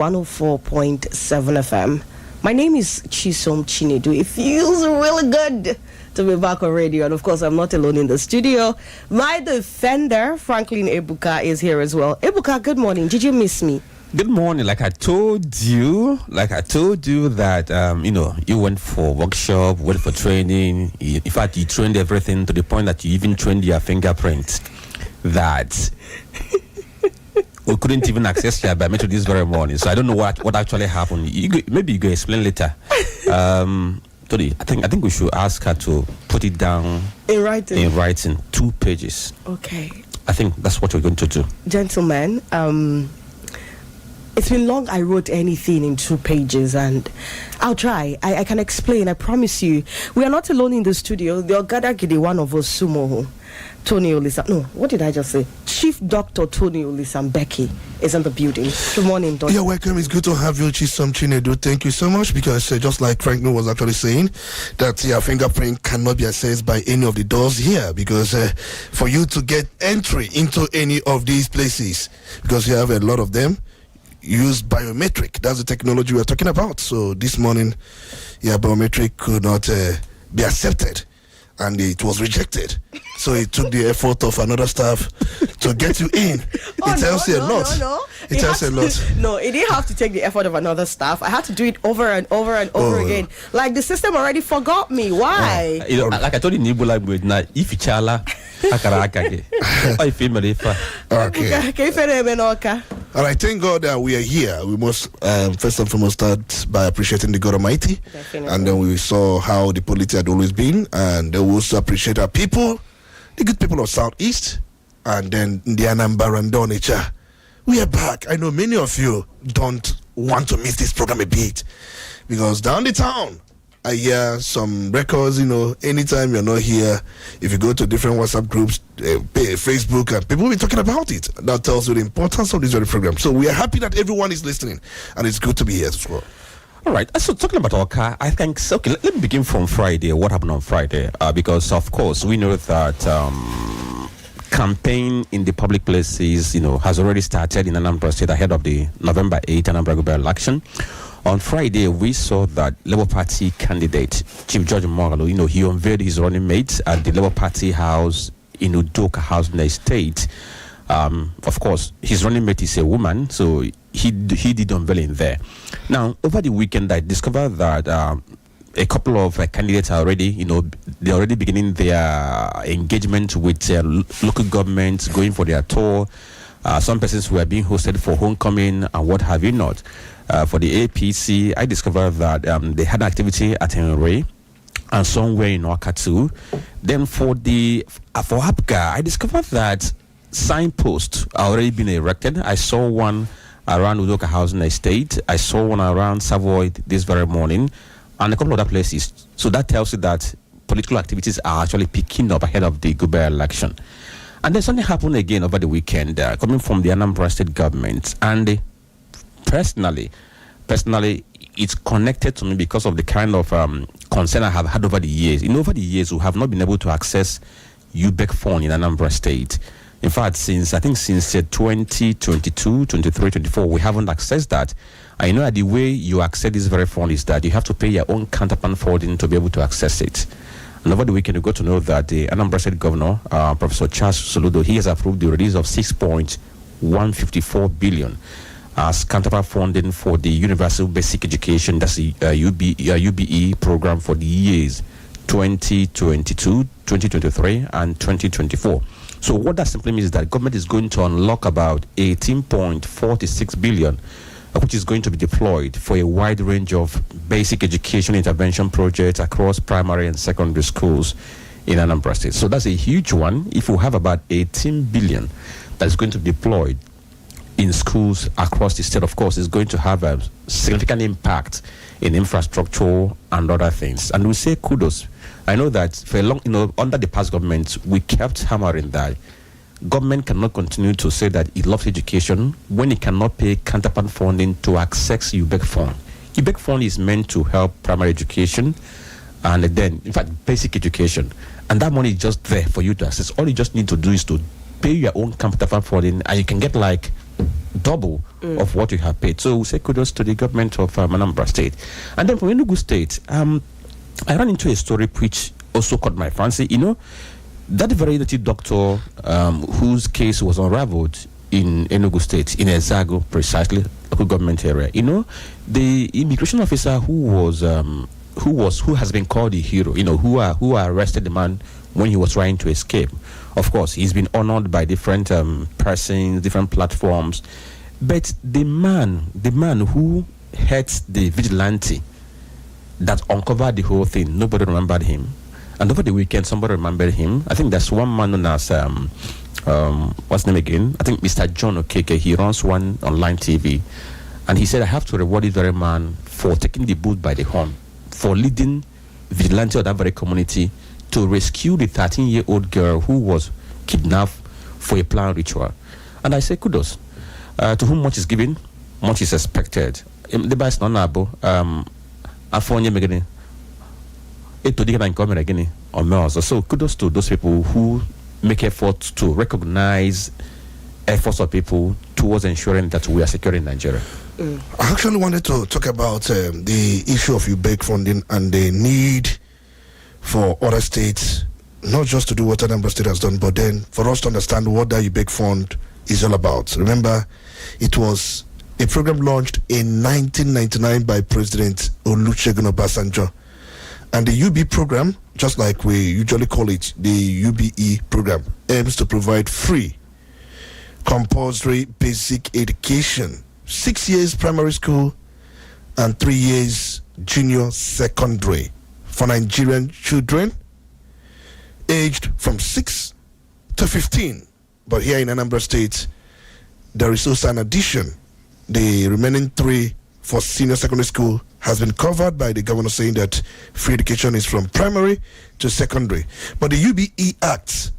104.7 FM. My name is Chisom Chinedu. It feels really good to be back on radio. And of course, I'm not alone in the studio. My defender, Franklin Ebuka, is here as well. Ebuka, good morning. Did you miss me? Good morning. Like I told you that, you went for workshop, went for training. In fact, you trained everything to the point that you even trained your fingerprint. That we couldn't even access your biometric this very morning. So I don't know what actually happened. Maybe you can explain later. Tony, I think we should ask her to put it down in writing. 2 pages. Okay. I think that's what we're going to do. Gentlemen, it's been long I wrote anything in 2 pages, and I'll try. I can explain, I promise you. We are not alone in the studio. The Ogadagidi, one of us, Sumo, Tony Olisa. No, what did I just say? Chief Dr. Tony Olisa Mbeki is in the building. Good morning, Doctor. Yeah, welcome. It's good to have you, Chisom Chinedu. Thank you so much, because just like Franklin was actually saying, that your fingerprint cannot be accessed by any of the doors here, because for you to get entry into any of these places, because you have a lot of them, use biometric. That's the technology we're talking about. So this morning, biometric could not be accepted, and it was rejected. So it took the effort of another staff to get you in. It tells you a lot. It tells you a lot. No, it didn't have to take the effort of another staff. I had to do it over and over and over again. Like the system already forgot me. Why? Like I told you in Igbo language, now if you chala, okay. All right, thank God that we are here. We must first and foremost start by appreciating the God Almighty. Definitely. And then we saw how the Polity had always been, and then we also appreciate our people, the good people of Southeast, and then the Anambra and Onitsha. We are back. I know many of you don't want to miss this program a bit, because down the town, I hear some records, anytime you're not here, if you go to different WhatsApp groups, Facebook, and people will be talking about it. That tells you the importance of this very program. So we are happy that everyone is listening, and it's good to be here as well. All right. So talking about Oka, I think, okay, let me begin from Friday. What happened on Friday? Because, of course, we know that campaign in the public places, has already started in Anambra State ahead of the November 8th Anambra gubernatorial election. On Friday, we saw that Labour Party candidate, Chief George Moghalu, he unveiled his running mate at the Labour Party house in Udoka Housing Estate. Of course, his running mate is a woman, so he did unveil in there. Now, over the weekend, I discovered that a couple of candidates are already, they're already beginning their engagement with local governments, going for their tour. Some persons were being hosted for homecoming and what have you not. For the APC, I discovered that they had activity at Henry and somewhere in Wakatu. Then for APGA, I discovered that signposts are already been erected. I saw one around Udoka Housing Estate. I saw one around Savoy this very morning, and a couple of other places. So that tells you that political activities are actually picking up ahead of the gubernatorial election. And then something happened again over the weekend, coming from the Anambra State government, and personally, it's connected to me because of the kind of concern I have had over the years. Over the years, we have not been able to access UBEC phone in Anambra State. In fact, since 2022, 23, 24, we haven't accessed that. I know that the way you access this very phone is that you have to pay your own counterpart forwarding to be able to access it. And over the weekend, we got to know that the Anambra State Governor, Professor Charles Soludo, he has approved the release of 6.154 billion as counterpart funding for the Universal Basic Education, that's the UBE program for the years 2022, 2023, and 2024. So what that simply means is that government is going to unlock about 18.46 billion, which is going to be deployed for a wide range of basic education intervention projects across primary and secondary schools in Anambra State. So that's a huge one. If we have about 18 billion that's going to be deployed in schools across the state, of course, is going to have a significant impact in infrastructure and other things. And we say kudos. I know that for a long, under the past government, we kept hammering that government cannot continue to say that it loves education when it cannot pay counterpart funding to access UBEC fund. UBEC fund is meant to help primary education and then, in fact, basic education. And that money is just there for you to access. All you just need to do is to pay your own counterpart funding, and you can get like double of what you have paid. So we say kudos to the government of Anambra State. And then for Enugu State, I ran into a story which also caught my fancy. You know, that very native doctor whose case was unraveled in Enugu State, in Ezago, precisely, local government area. You know, the immigration officer who has been called a hero, you know, who arrested the man when he was trying to escape. Of course, he's been honored by different persons, different platforms. But the man who hurt the vigilante that uncovered the whole thing, nobody remembered him. And over the weekend, somebody remembered him. I think there's one man known as, what's his name again? I think Mr. John Okeke. He runs one online TV. And he said, I have to reward this very man for taking the bull by the horn, for leading vigilante of that very community to rescue the 13-year-old girl who was kidnapped for a planned ritual. And I say kudos. To whom much is given, much is expected. The best non abo afonye megene eto diga na nkomere gini omeozo. So kudos to those people who make efforts to recognize efforts of people towards ensuring that we are secure in Nigeria. I actually wanted to talk about the issue of UBEC funding and the need for other states, not just to do what Anambra State has done, but then for us to understand what that UBEC fund is all about. Remember, it was a program launched in 1999 by President Olusegun Obasanjo. And the UB program, just like we usually call it, the UBE program, aims to provide free, compulsory basic education, 6 years primary school and 3 years junior secondary for Nigerian children aged from 6 to 15. But here in Anambra State, there is also an addition. The remaining 3 for senior secondary school has been covered by the governor, saying that free education is from primary to secondary. But the UBE Act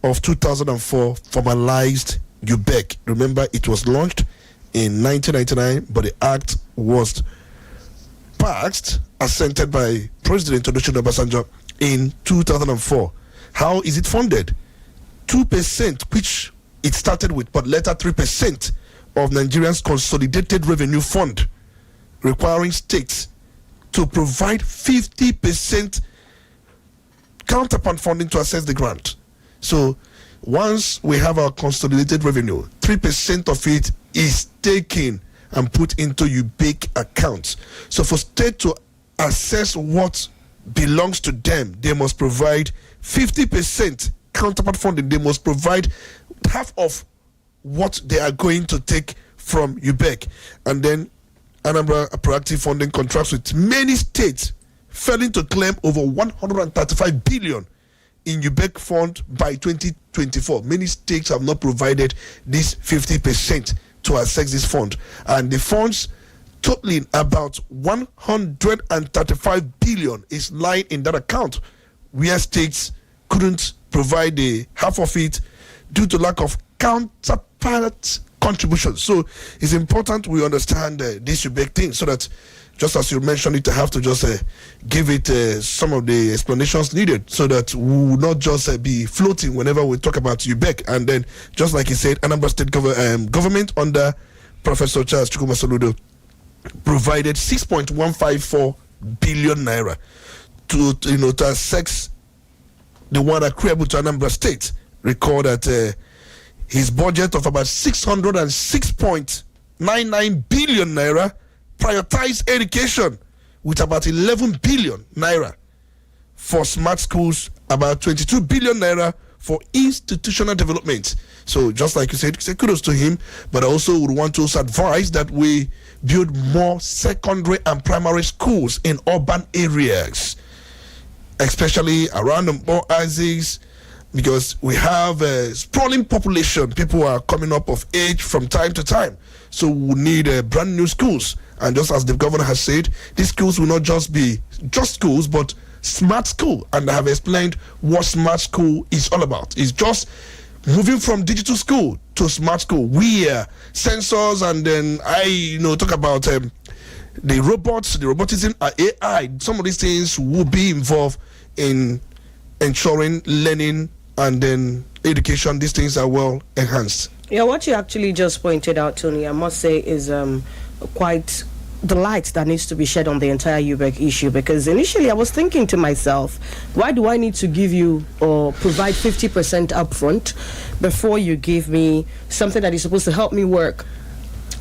of 2004 formalized UBEC. Remember, it was launched in 1999, but the act was passed, assented by President Olusegun Obasanjo in 2004. How is it funded? 2%, which it started with, but later 3% of Nigeria's consolidated revenue fund, requiring states to provide 50% counterpart funding to access the grant. So once we have our consolidated revenue, 3% of it is taken and put into UBEC accounts. So for state to assess what belongs to them, they must provide 50% counterpart funding. They must provide half of what they are going to take from UBEC. And then Anambra Proactive Funding contracts with many states, failing to claim over 135 billion in UBEC fund by 2024. Many states have not provided this 50% to access this fund. And the funds totaling about 135 billion is lying in that account, where states couldn't provide the half of it due to lack of counterpart contributions. So it's important we understand this UBEC thing, so that just as you mentioned it, I have to just give it some of the explanations needed, so that we will not just be floating whenever we talk about UBEC. And then, just like he said, Anambra State government under Professor Charles Chukwuma Soludo provided 6.154 billion naira to access the one accruable to Anambra State. Recall that his budget of about 606.99 billion naira prioritized education, with about 11 billion naira for smart schools, about 22 billion naira for institutional development. So just like you said, say kudos to him, but I also would want to also advise that we build more secondary and primary schools in urban areas, especially around the oases, because we have a sprawling population. People are coming up of age from time to time. So we need brand new schools. And just as the governor has said, these schools will not just be just schools, but smart school. And I have explained what smart school is all about. It's just moving from digital school to smart school, where sensors, and then I talk about the robots, the robotism, AI. Some of these things will be involved in ensuring learning and then education. These things are well enhanced. Yeah, what you actually just pointed out, Tony, I must say is quite the light that needs to be shed on the entire UBEC issue, because initially I was thinking to myself, why do I need to give you or provide 50% upfront before you give me something that is supposed to help me work?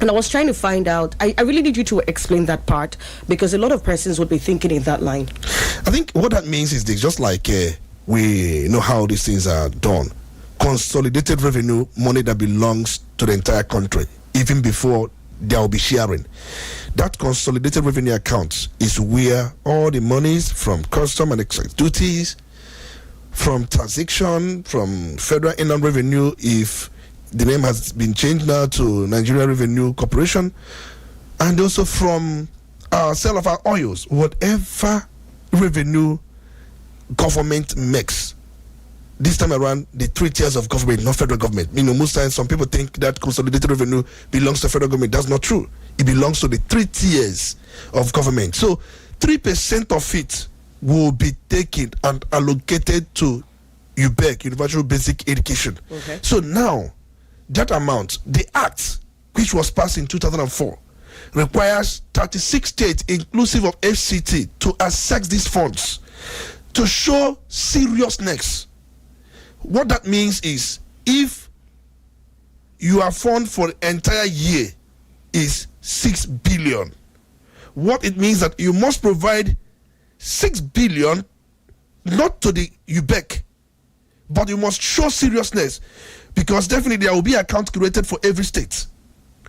And I was trying to find out, I really need you to explain that part, because a lot of persons would be thinking in that line. I think what that means is this, just like we know how these things are done. Consolidated revenue, money that belongs to the entire country, even before there will be sharing. That consolidated revenue account is where all the monies from custom and excise duties, from taxation, from federal inland revenue, if the name has been changed now to Nigeria Revenue Corporation, and also from sale of our oils, whatever revenue government makes. This time around, the 3 tiers of government, not federal government. Most times some people think that consolidated revenue belongs to federal government. That's not true. It belongs to the 3 tiers of government. So 3% of it will be taken and allocated to UBEC, Universal Basic Education. Okay. So now, that amount, the act, which was passed in 2004, requires 36 states, inclusive of FCT, to access these funds to show seriousness. What that means is, if your fund for the entire year is 6 billion, what it means that you must provide 6 billion not to the UBEC, but you must show seriousness, because definitely there will be an account created for every state.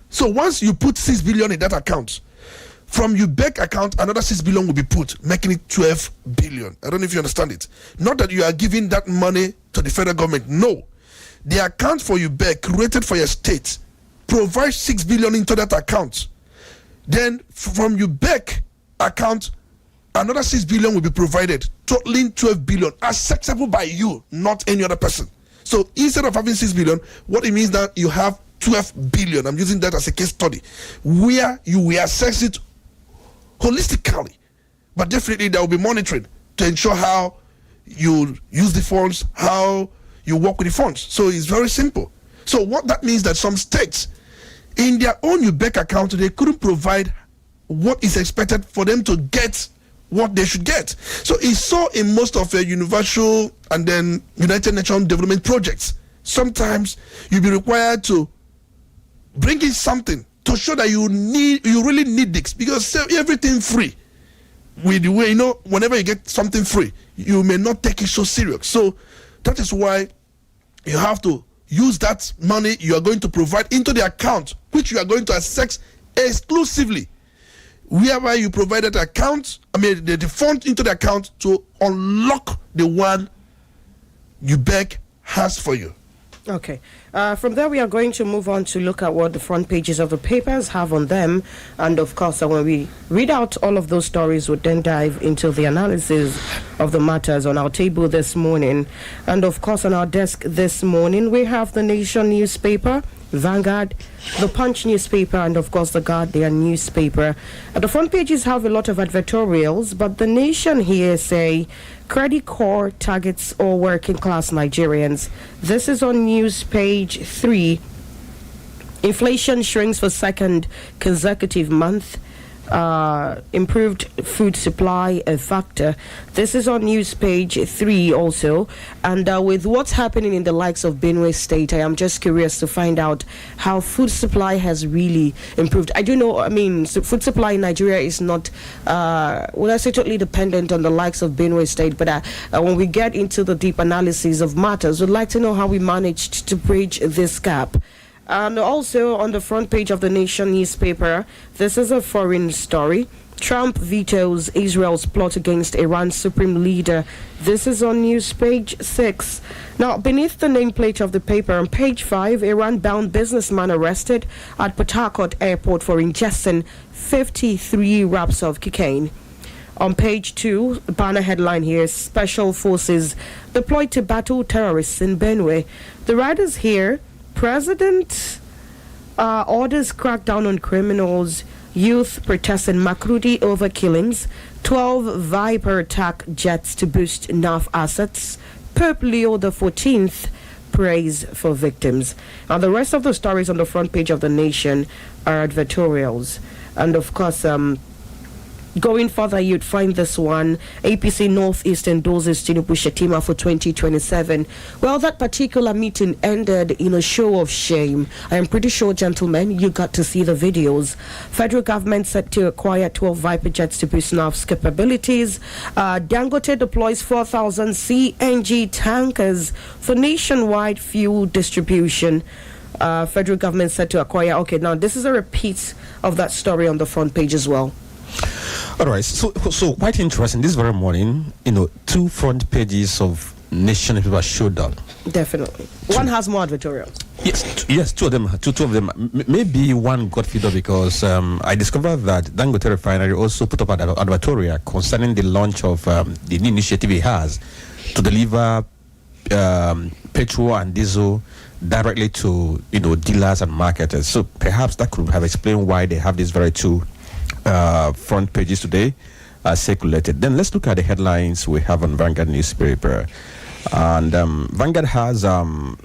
So once you put 6 billion in that account, from UBEC account, another 6 billion will be put, making it 12 billion. I don't know if you understand it. Not that you are giving that money to the federal government. No. The account for UBEC created for your state provides 6 billion into that account. Then from UBEC account, another 6 billion will be provided, totaling 12 billion, accessible by you, not any other person. So instead of having 6 billion, what it means that you have 12 billion. I'm using that as a case study, where you will access it holistically, but definitely there will be monitoring to ensure how you use the funds, how you work with the funds. So it's very simple. So what that means that some states, in their own UBEC account, they couldn't provide what is expected for them to get what they should get. So it's so in most of the universal and then United Nations development projects, sometimes you'll be required to bring in something to show that you really need this, because everything free, with the way, whenever you get something free, you may not take it so serious. So that is why you have to use that money you are going to provide into the account, which you are going to access exclusively, whereby you provide that account, the fund into the account to unlock the one UBEC has for you. Okay. From there, we are going to move on to look at what the front pages of the papers have on them. And of course, when we read out all of those stories, we'll then dive into the analysis of the matters on our table this morning. And of course, on our desk this morning, we have the Nation newspaper, Vanguard, the Punch newspaper, and of course the Guardian newspaper. The front pages have a lot of advertorials, but the Nation here say Credit Corps targets all working class Nigerians. This is on news page 3. Inflation shrinks for second consecutive month. Improved food supply a factor. This is on news page 3 also. And with what's happening in the likes of Benue State, I am just curious to find out how food supply has really improved. I do know, food supply in Nigeria is not, I say totally dependent on the likes of Benue State, but when we get into the deep analysis of matters, we'd like to know how we managed to bridge this gap. And also on the front page of the Nation newspaper, this is a foreign story. Trump vetoes Israel's plot against Iran's supreme leader. This is on news page 6. Now, beneath the nameplate of the paper on page 5, Iran-bound businessman arrested at Port Harcourt Airport for ingesting 53 wraps of cocaine. On page 2, banner headline here, Special Forces deployed to battle terrorists in Benue. The writers here, President orders crackdown on criminals, youth protest in Makurdi over killings, 12 Viper attack jets to boost NAF assets, Pope Leo XIV praise for victims. Now, the rest of the stories on the front page of The Nation are advertorials. And of course, going further, you'd find this one. APC Northeast endorses Tinubu Shetima for 2027. Well, that particular meeting ended in a show of shame. I am pretty sure, gentlemen, you got to see the videos. Federal government set to acquire 12 Viper jets to boost NAV's capabilities. Dangote deploys 4,000 CNG tankers for nationwide fuel distribution. Federal government set to acquire. Okay, now this is a repeat of that story on the front page as well. All right, so quite interesting. This very morning, 2 front pages of Nation newspaper showed up. Definitely, one has more advertorial. Yes, two of them. Maybe one got filled up because I discovered that Dangote Refinery also put up an advertorial concerning the launch of the new initiative it has to deliver petrol and diesel directly to dealers and marketers. So perhaps that could have explained why they have these very two front pages today circulated. Then let's look at the headlines we have on Vanguard newspaper. And Vanguard has an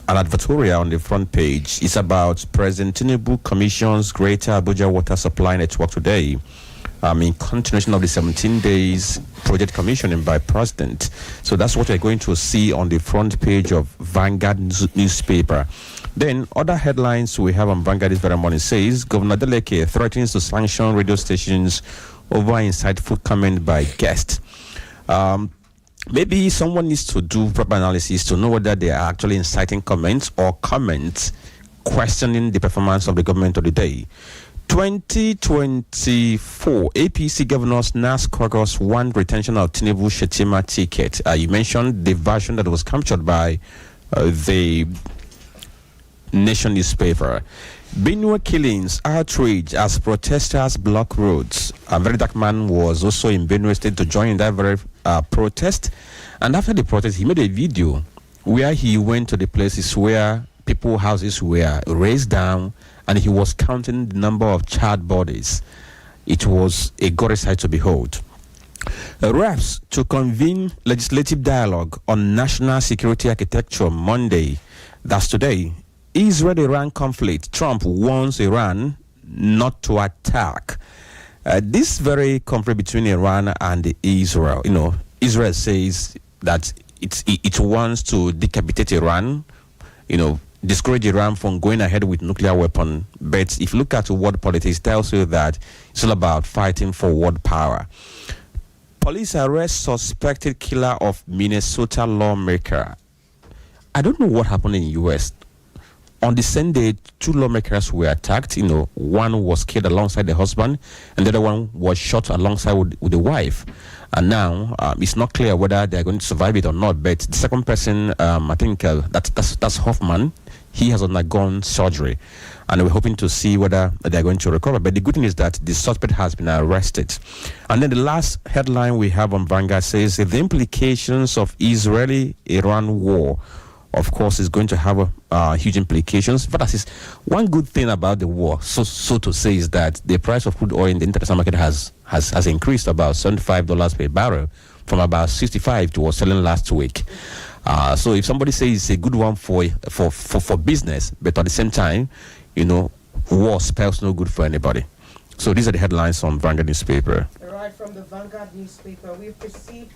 advertorial on the front page. It's about President Tinubu commissions Greater Abuja Water Supply Network today. In continuation of the 17 days project commissioning by President. So that's what we're going to see on the front page of Vanguard newspaper. Then other headlines we have on Vanguard this very morning says Governor Deleke threatens to sanction radio stations over insightful comment by guest. Maybe someone needs to do proper analysis to know whether they are actually inciting comments or comments questioning the performance of the government of the day. 2024 APC Governors NAS Caucus won retention of Tinubu Shetima ticket. You mentioned the version that was captured by the Nation newspaper. Benue killings, outrage as protesters block roads. A very dark man was also in Benue State to join that very protest. And after the protest, he made a video where he went to the places where people's houses were raised down, and he was counting the number of child bodies. It was a gory sight to behold. Reps to convene legislative dialogue on national security architecture Monday. That's today. Israel-Iran conflict. Trump warns Iran not to attack. This very conflict between Iran and Israel. Israel says that it wants to decapitate Iran. Discourage Iran from going ahead with nuclear weapon. But if you look at world politics, it tells you that it's all about fighting for world power. Police arrest suspected killer of Minnesota lawmaker. I don't know what happened in the U.S. On the same day, 2 lawmakers were attacked. One was killed alongside the husband, and the other one was shot alongside with the wife. And now it's not clear whether they're going to survive it or not. But the second person, I think that's Hoffman. He has undergone surgery, and we're hoping to see whether they're going to recover. But the good thing is that the suspect has been arrested. And then the last headline we have on Vanguard says the implications of Israeli-Iran war, of course, is going to have huge implications. But that is one good thing about the war, so to say, is that the price of crude oil in the international market has increased about $75 per barrel from about 65 to was selling last week. So if somebody says it's a good one for business, but at the same time, war spells no good for anybody. So these are the headlines on Vanguard newspaper. Right from the Vanguard newspaper, we proceed.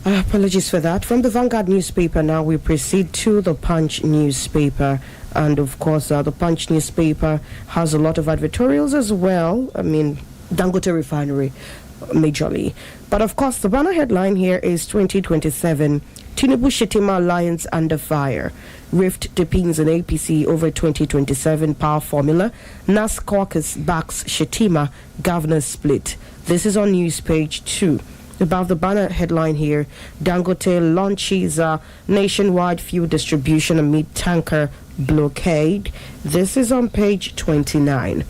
Apologies for that. From the Vanguard newspaper, now we proceed to the Punch newspaper. And of course, the Punch newspaper has a lot of advertorials as well. Dangote Refinery, majorly. But of course, the banner headline here is 2027, Tinubu Shetima Alliance under fire. Rift depends on APC over 2027 power formula. NAS caucus backs Shetima, governor split. This is on news page 2. About the banner headline here, Dangote launches nationwide fuel distribution amid tanker blockade. This is on page 29.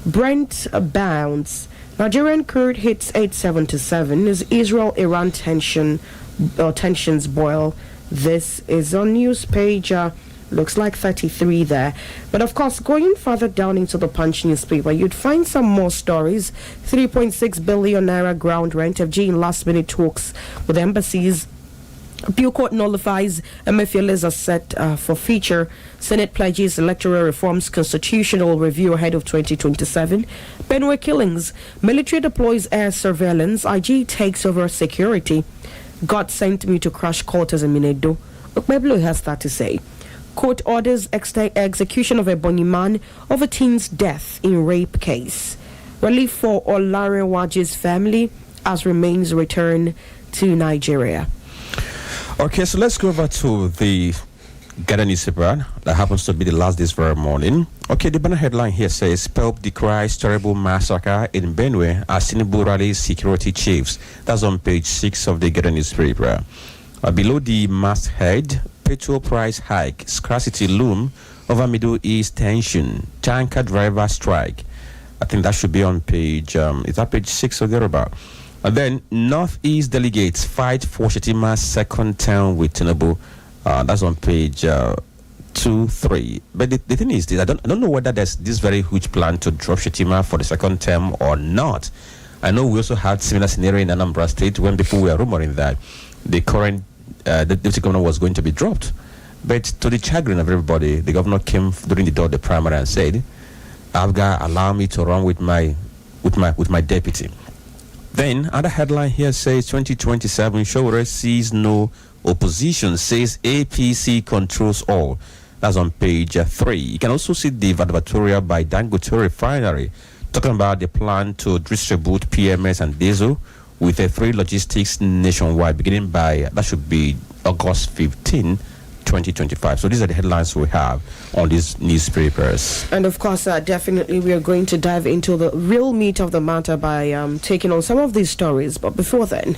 Brent bounds. Nigerian crude hits 877 as Israel-Iran tensions boil. This is on news page, looks like 33 there. But of course, going further down into the Punch newspaper, you'd find some more stories. 3.6 billion naira ground rent. FG in last minute talks with embassies Appeal Court nullifies Emefiele's asset for feature. Senate pledges electoral reforms constitutional review ahead of 2027. Benue killings. Military deploys air surveillance. IG takes over security. God sent me to crush quarters in Minedo. Okmeblo has that to say. Court orders execution of a Ebonyi man of a teen's death in rape case. Relief for Olarewaji's family as remains return to Nigeria. Okay, so let's go over to the Ghana newspaper that happens to be the last this very morning. Okay, the banner headline here says, PELP decries terrible massacre in Benue as Tinubu rallies security chiefs. That's on page 6 of the Ghana newspaper. Below the masthead, petrol price hike, scarcity loom over Middle East tension, tanker driver strike. I think that should be on page, is that page 6 or thereabout? And then Northeast delegates fight for Shetima's second term with Tinubu. That's on page 2-3. But the thing is, I don't know whether there's this very huge plan to drop Shetima for the second term or not. I know we also had similar scenario in Anambra State when people were rumoring that the current deputy governor was going to be dropped. But to the chagrin of everybody, the governor came during the door of the primary and said, "Abga, allow me to run with my deputy." Then other headline here says 2027 Showore sees no opposition, says APC controls all. That's on page 3. You can also see the advertorial by Dangote Refinery talking about the plan to distribute PMS and diesel with a 3 logistics nationwide beginning by, that should be August 15, 2025. So these are the headlines we have on these newspapers. And of course, definitely we are going to dive into the real meat of the matter by taking on some of these stories. But before then...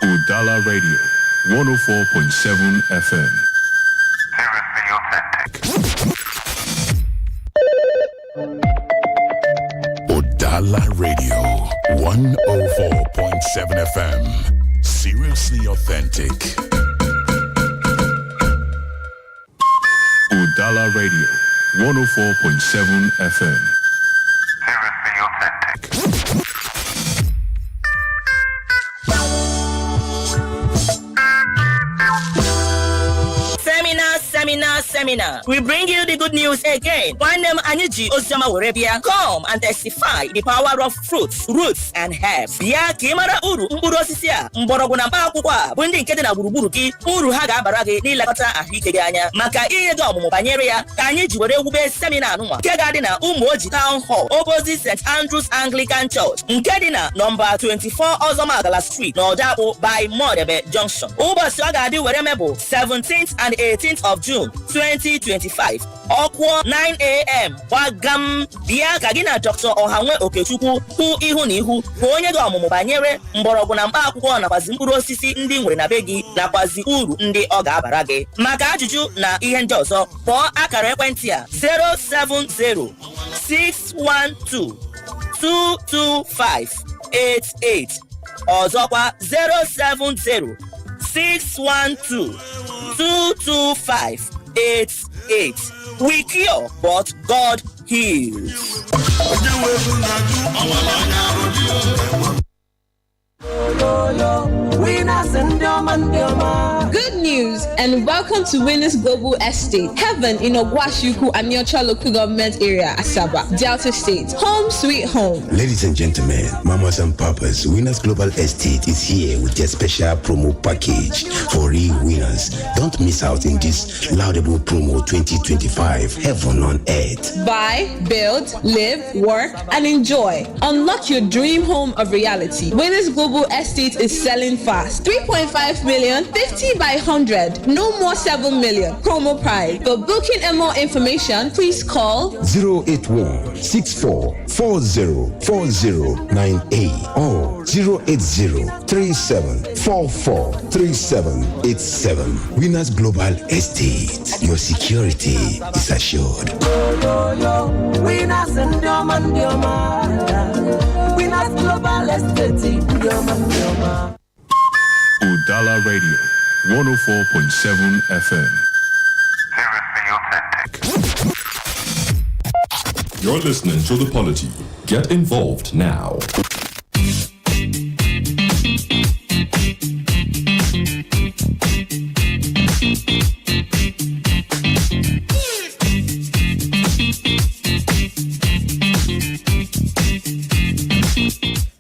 Udala Radio, 104.7 FM. Seriously authentic. Udala Radio, 104.7 FM. Seriously authentic. Udala Radio, 104.7 FM. Seriously authentic. Seminar. We bring you the good news again. One name Aniji Osioma Werebia. Come and testify the power of fruits, roots, and herbs. Bia Kimara Uru, Mpuru Osisia, Mborogu na Mpakukwa, Bundi Nkete na Gburugburu Ki, Uru ha ga-abara gị n'ilekọta ahụike gị anya. Maka ihe gị ọmụmụ banyere ya, ka anyị ji were ewube seminar nwa. Nke ga-adị na Umuoji Town Hall, opposite St. Andrew's Anglican Church. Nke dị na number 24 Ozomagala Street, n'Odakpo by Modebe Junction. Ụbọchị ọ ga-adị were mebụ 17th and 18th of June 2025. Ọkwọ 9 a.m. Gbagam bịa ka gị na Dr. Ohanwe Okechukwu hụ ihu na ihu ka onye gị ọmụmụ banyere mgbọrọgwụ na mkpa akwụkwọ nakwazi mkpụrụ osisi ndị nwere na be gị nakwazi uru ndị ọ ga-abara gị. Maka ajụjụ na ihe ndị ọzọ kpọọ akara ekwentị a 070 612 22588 ọzọkwa 070 612 22588. We cure, but God heals. Good news and welcome to Winners Global Estate, Heaven in Ogwashuku, Aniocha local government area, Asaba, Delta State. Home sweet home. Ladies and gentlemen, mamas and papas, Winners Global Estate is here with a special promo package for real winners. Don't miss out in this laudable promo 2025, Heaven on Earth. Buy, build, live, work, and enjoy. Unlock your dream home of reality. Winners Global Estate is selling fast. 3.5 million, 50 by 100 100. No more 7 million. Promo price. For booking and more information, please call 081 64 40 4098 or 080 37 44 3787. Winners Global Estate. Your security is assured. Winners and Winners Global Estate. Udala Radio, 104.7 FM. Seriously authentic. You're listening to The Polity. Get involved now.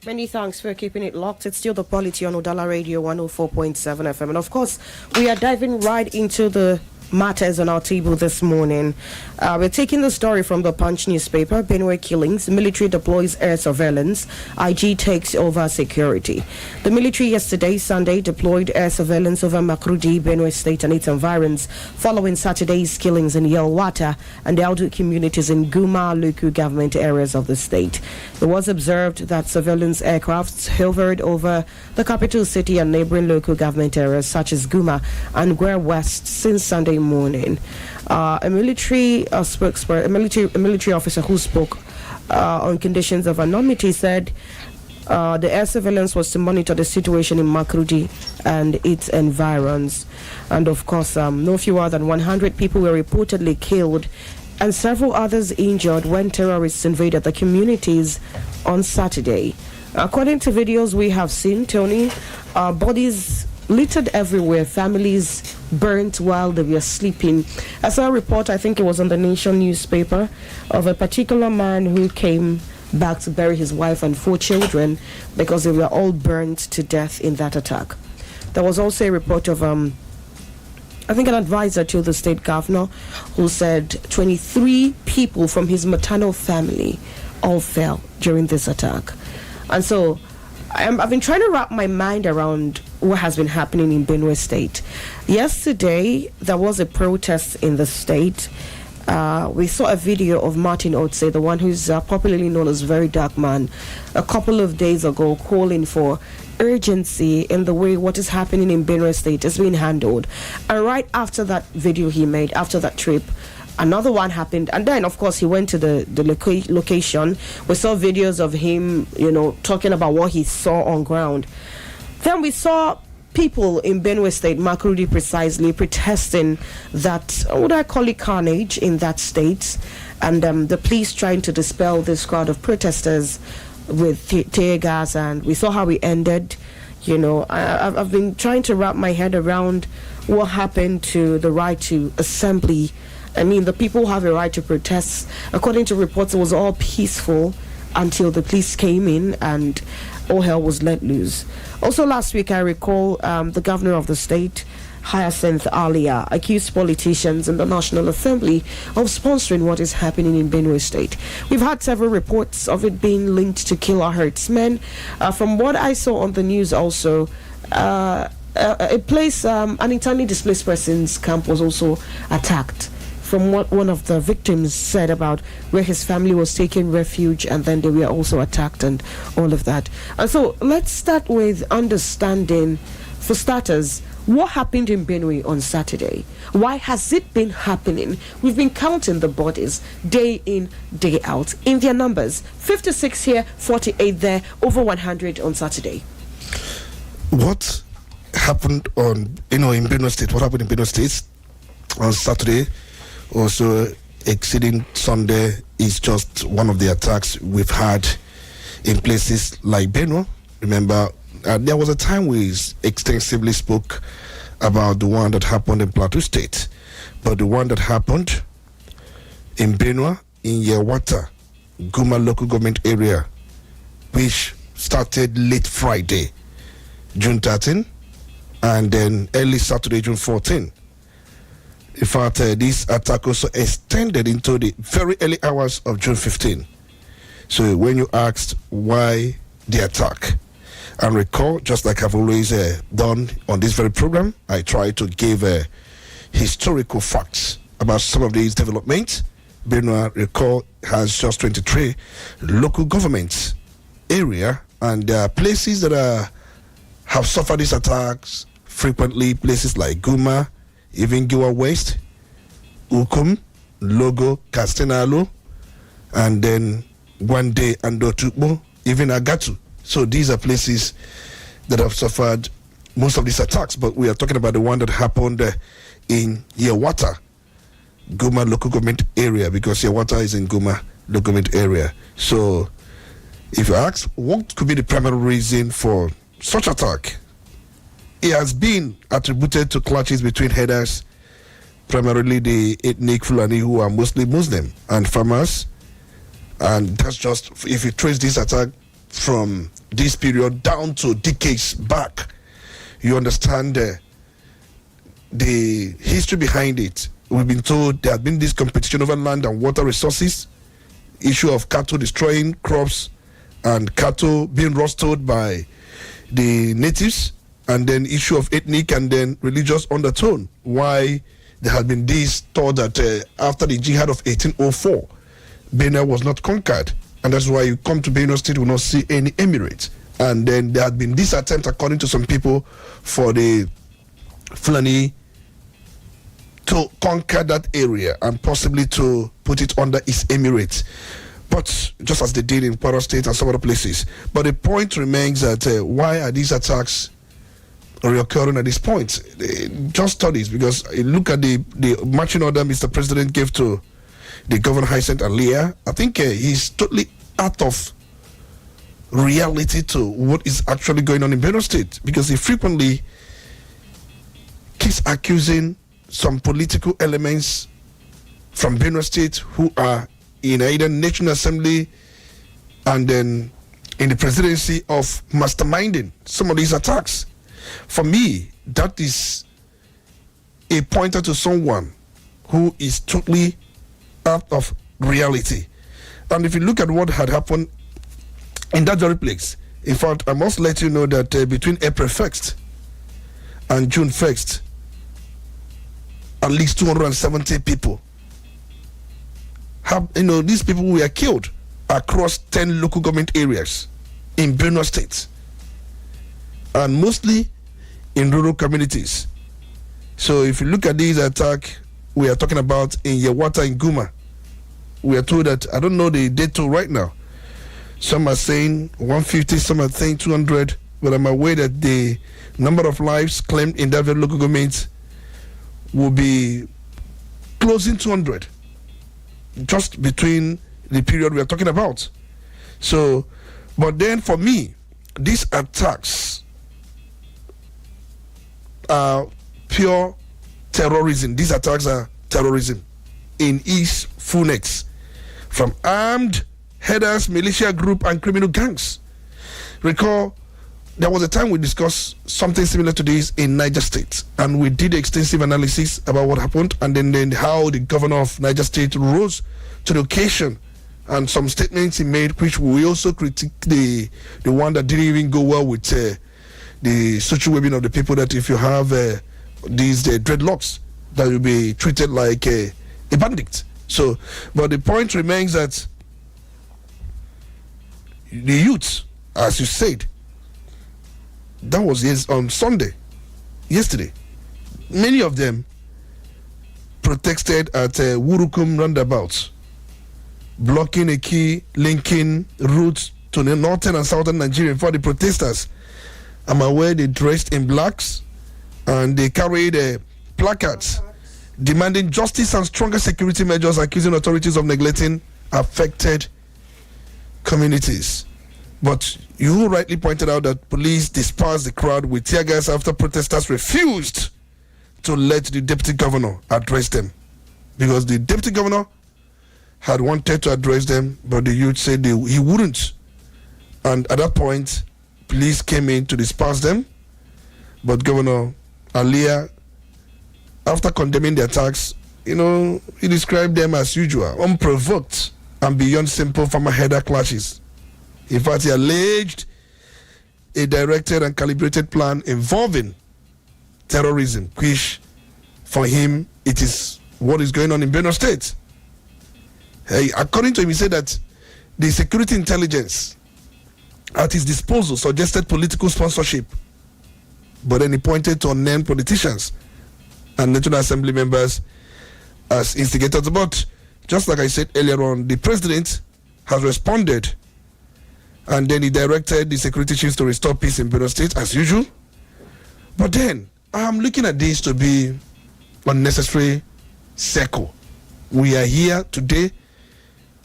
Many thanks for keeping it locked. It's still The Polity on Udala Radio 104.7 FM. And of course, we are diving right into the matters on our table this morning. We're taking the story from the Punch newspaper. Benue killings, military deploys air surveillance, IG takes over security. The military yesterday, Sunday, deployed air surveillance over Makurdi, Benue State and its environs following Saturday's killings in Yelwata and the Aldu communities in Guma local government areas of the state. It was observed that surveillance aircrafts hovered over the capital city and neighboring local government areas such as Guma and Gwer West since Sunday morning. A military spokesperson, a military officer who spoke on conditions of anonymity said the air surveillance was to monitor the situation in Makurdi and its environs. And of course, no fewer than 100 people were reportedly killed and several others injured when terrorists invaded the communities on Saturday. According to videos we have seen, Tony, bodies littered everywhere, families burnt while they were sleeping. I saw a report, I think it was on the Nation newspaper, of a particular man who came back to bury his wife and 4 children because they were all burnt to death in that attack. There was also a report of I think an advisor to the state governor who said 23 people from his maternal family all fell during this attack. And so I've been trying to wrap my mind around what has been happening in Benue State. Yesterday, there was a protest in the state. We saw a video of Martin Otse, the one who's popularly known as Very Dark Man, a couple of days ago calling for urgency in the way what is happening in Benue State is being handled. And right after that video he made, after that trip, another one happened, and then of course he went to the location. We saw videos of him, talking about what he saw on ground. Then we saw people in Benue State, Makurdi precisely, protesting that, what I call it, carnage in that state, and the police trying to dispel this crowd of protesters with tear gas, and we saw how it ended. I've been trying to wrap my head around what happened to the right to assembly. I mean, the people have a right to protest. According to reports, it was all peaceful until the police came in and all hell was let loose. Also last week, I recall the governor of the state, Hyacinth Alia, accused politicians in the National Assembly of sponsoring what is happening in Benue State. We've had several reports of it being linked to killer herdsmen. From what I saw on the news also, a place, an internally displaced person's camp was also attacked, from what one of the victims said about where his family was taking refuge, and then they were also attacked and all of that. And so let's start with understanding, for starters, what happened in Benue on Saturday. Why has it been happening? We've been counting the bodies day in, day out, in their numbers. 56 here, 48 there, over 100 on Saturday. What happened in Benue State? What happened in Benue State on Saturday, also exceeding Sunday, is just one of the attacks we've had in places like Benue. Remember, there was a time we extensively spoke about the one that happened in Plateau State, but the one that happened in Benue, in Yelwata, Guma local government area, which started late Friday, June 13, and then early Saturday, June 14. In fact, this attack also extended into the very early hours of June 15. So when you asked why the attack, And recall, just like I've always done on this very program, I try to give historical facts about some of these developments. Benue, recall, has just 23 local governments area, and there are places that have suffered these attacks frequently, places like Guma, even Giwa West, Ukum, Logo, Castenalo, and then Gwande and Otukbo, even Agatu. So these are places that have suffered most of these attacks, but we are talking about the one that happened in Yewata, Guma local government area, because Yewata is in Guma local government area. So if you ask what could be the primary reason for such attack, it has been attributed to clashes between herders, primarily the ethnic Fulani, who are mostly Muslim, and farmers. And that's just, if you trace this attack from this period down to decades back, you understand the history behind it. We've been told there has been this competition over land and water resources, issue of cattle destroying crops and cattle being roasted by the natives, and then issue of ethnic and then religious undertone. Why there has been this thought that after the jihad of 1804, Benue was not conquered, and that's why you come to Benue State, you will not see any emirates. And then there had been this attempt, according to some people, for the Fulani to conquer that area and possibly to put it under its emirates, but just as they did in Kwara State and some other places. But the point remains that why are these attacks reoccurring at this point? Just studies, because look at the marching order Mr. President gave to the Governor Hyacinth Alia. I think he's totally out of reality to what is actually going on in Benue State, because he frequently keeps accusing some political elements from Benue State who are in either National Assembly and then in the presidency of masterminding some of these attacks. For me, that is a pointer to someone who is totally out of reality. And if you look at what had happened in that very place, in fact, I must let you know that between April 1st and June 1st, at least 270 people have, these people were killed across 10 local government areas in Benue State, and mostly in rural communities. So if you look at these attacks we are talking about in Yewata and Guma, we are told that, I don't know the date right now, some are saying 150, some are saying 200, but I'm aware that the number of lives claimed in that very local government will be closing 200 just between the period we are talking about. So, but then for me, these attacks are pure terrorism. These attacks are terrorism in its fullness, from armed headers, militia group, and criminal gangs. Recall, there was a time we discussed something similar to this in Niger State, and we did extensive analysis about what happened, and then how the governor of Niger State rose to the occasion, and some statements he made, which we also critique the one that didn't even go well with the social well-being of the people, that if you have these dreadlocks, that will be treated like a bandit. So, but the point remains that the youth, as you said, that was on Sunday, yesterday, many of them protested at Wurukum roundabout, blocking a key linking routes to the northern and southern Nigeria. For the protesters, I'm aware they dressed in blacks and they carried placards demanding justice and stronger security measures, accusing authorities of neglecting affected communities. But you rightly pointed out that police dispersed the crowd with tear gas after protesters refused to let the deputy governor address them, because the deputy governor had wanted to address them, but the youth said he wouldn't. And at that point, police came in to disperse them. But Governor Alia, after condemning the attacks, he described them as usual, unprovoked, and beyond simple farmer-header clashes. In fact, he alleged a directed and calibrated plan involving terrorism, which for him it is what is going on in Benue State. According to him, he said that the security intelligence at his disposal suggested political sponsorship, but then he pointed to unnamed politicians and National Assembly members as instigators. But just like I said earlier on, the president has responded, and then he directed the security chiefs to restore peace in Benue State as usual. But then I'm looking at this to be unnecessary circle. We are here today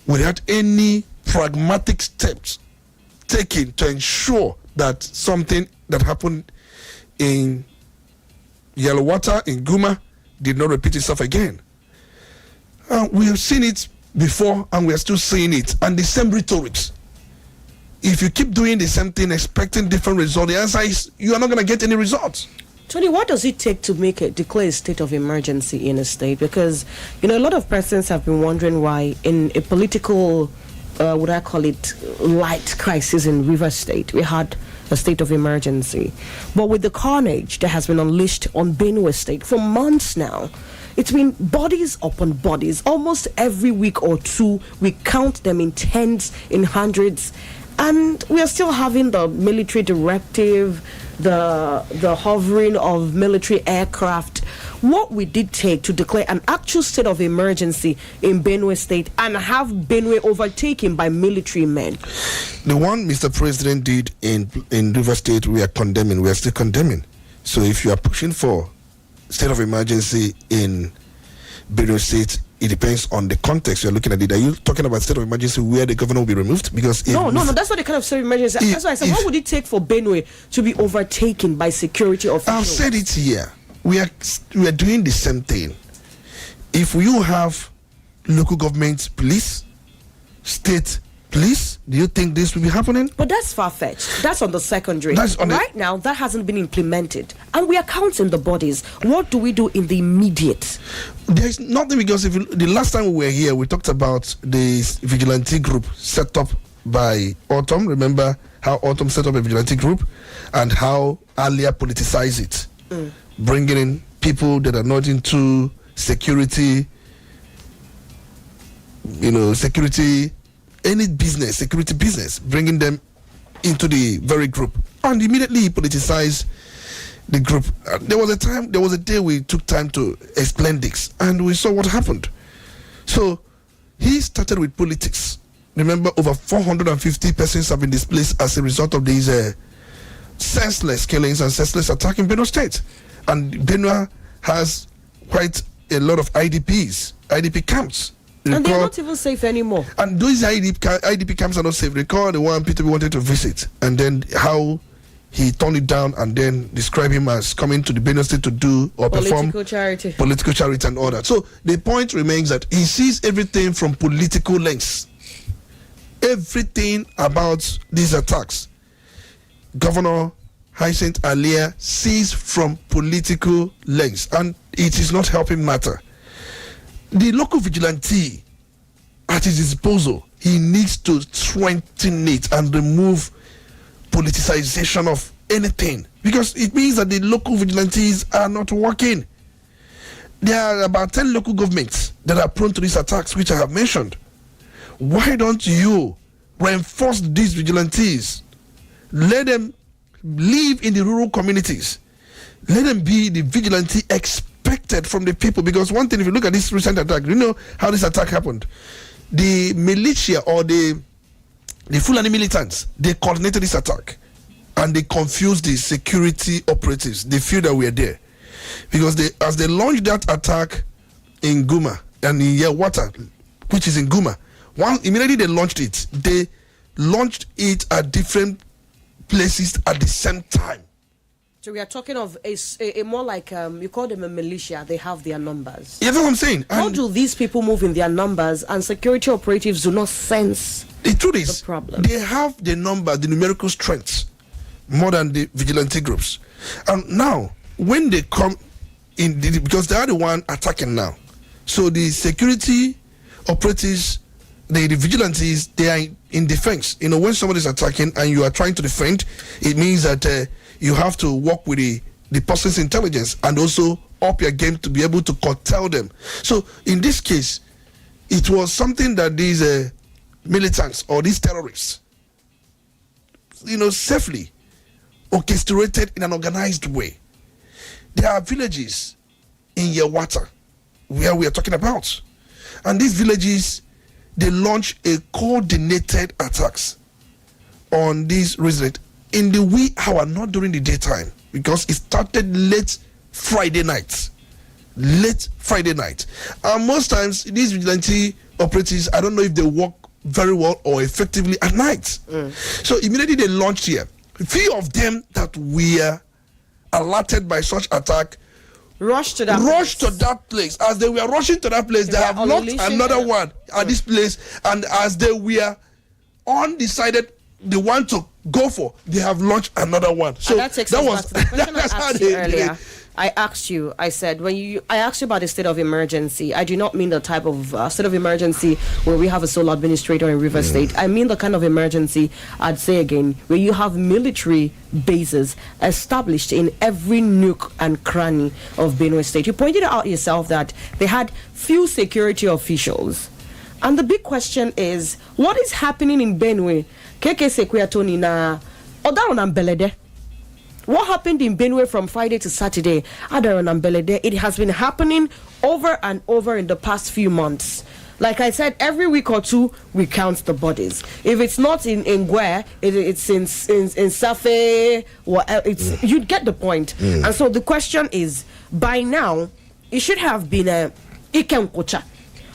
without any pragmatic steps taken to ensure that something that happened in Yellow Water, in Guma, did not repeat itself again. We have seen it before and we are still seeing it, and the same rhetorics. If you keep doing the same thing expecting different results, the answer is you are not going to get any results. Tony, what does it take to declare a state of emergency in a state? Because, a lot of persons have been wondering why in a political, would I call it, light crisis in River State, we had a state of emergency. But with the carnage that has been unleashed on Benue State for months now, it's been bodies upon bodies. Almost every week or two, we count them in tens, in hundreds. And we are still having the military directive, the hovering of military aircraft. What we did take to declare an actual state of emergency in Benue State and have Benue overtaken by military men. The one Mr. President did in River State, we are condemning. We are still condemning. So if you are pushing for state of emergency in Benue State, it depends on the context you're looking at it. Are you talking about state of emergency where the governor will be removed? Because no, that's not the kind of state of emergency. That's why I said, what would it take for Benue to be overtaken by security officials? I've said it here. We are doing the same thing. If you have local government police, state police, do you think this will be happening? But that's far-fetched. That's on the secondary. Right now, that hasn't been implemented. And we are counting the bodies. What do we do in the immediate? There's nothing, because the last time we were here, we talked about the vigilante group set up by Autumn. Remember how Autumn set up a vigilante group and how Alia politicized it, bringing in people that are not into security, any business, security business, bringing them into the very group. And immediately he politicized the group. There was a day we took time to explain this, and we saw what happened. So he started with politics. Remember, over 450 persons have been displaced as a result of these senseless killings and senseless attack in Benue State. And Benue has quite a lot of IDP camps. And they're not even safe anymore. And those IDP camps are not safe. Recall the one Peter wanted to visit, and then how he turned it down, and then described him as coming to the Benue State to do or perform political charity and all that. So the point remains that he sees everything from political lens. Everything about these attacks, Governor Hyacinth Alia sees from political lens, and it is not helping matter. The local vigilante at his disposal, he needs to strengthen it and remove politicization of anything, because it means that the local vigilantes are not working. There are about 10 local governments that are prone to these attacks, which I have mentioned. Why don't you reinforce these vigilantes? Let them live in the rural communities. Let them be the vigilante expected from the people. Because one thing, if you look at this recent attack, you know how this attack happened. The militia or the Fulani militants, they coordinated this attack, and they confused the security operatives. They feel that we are there, because as they launched that attack in Guma and in Yewata, which is in Guma, immediately they launched it at different places at the same time. So we are talking of a more like, you call them a militia, they have their numbers. Yeah, that's what I'm saying. How do these people move in their numbers and security operatives do not sense the truth is, the problem? They have the number, the numerical strength, more than the vigilante groups. And now, when they come in, because they are the one attacking now, so the security operatives the vigilantes, they are in defense. You know, when somebody is attacking and you are trying to defend, it means that you have to work with the person's intelligence and also up your game to be able to curtail them. So in this case, it was something that these militants or these terrorists, you know, safely orchestrated in an organized way. There are villages in Yewata where we are talking about, and these villages, they launch a coordinated attacks on these residents in the wee hour, not during the daytime, because it started late Friday night. And most times these vigilante operatives, I don't know if they work very well or effectively at night. So immediately they launched here. Few of them that were alerted by such attack rushed to that place. As they were rushing to that place, they have launched another one at this place, and as they were undecided the one to go for, they have launched another one. So that was the question I asked you earlier. I asked you, I said, I asked you about the state of emergency, I do not mean the type of state of emergency where we have a sole administrator in River State. I mean the kind of emergency, I'd say again, where you have military bases established in every nook and cranny of Benue State. You pointed out yourself that they had few security officials. And the big question is, what is happening in Benue? Keke Sekuyatoni na Odaron Ambelede. What happened in Benue from Friday to Saturday? Odaron Ambelede. It has been happening over and over in the past few months. Like I said, every week or two, we count the bodies. If it's not in Ngwe, it's in Safe, you get the point. And so the question is, by now, it should have been a Ikem Kocha.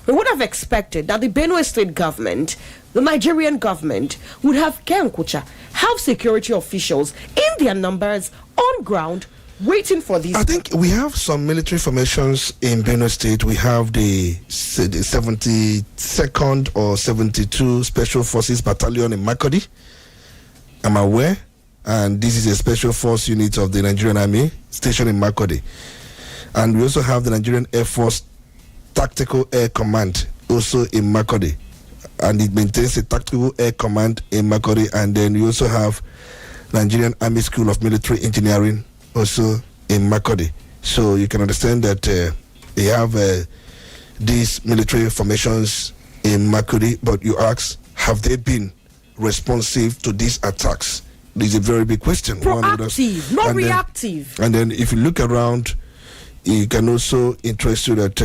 We would have expected that the Benue State government, the Nigerian government, would have Kenkucha, have security officials in their numbers on ground waiting for these. I think we have some military formations in Benue State. We have the 72nd or 72 Special Forces Battalion in Makodi. I'm aware. And this is a special force unit of the Nigerian Army stationed in Makodi. And we also have the Nigerian Air Force Tactical Air Command also in Makodi, and it maintains a tactical air command in Makodi. And then we also have Nigerian Army School of Military Engineering also in Makodi. So you can understand that they have these military formations in Makodi. But you ask, have they been responsive to these attacks? This is a very big question. Proactive, not reactive. And then if you look around, it can also interest you that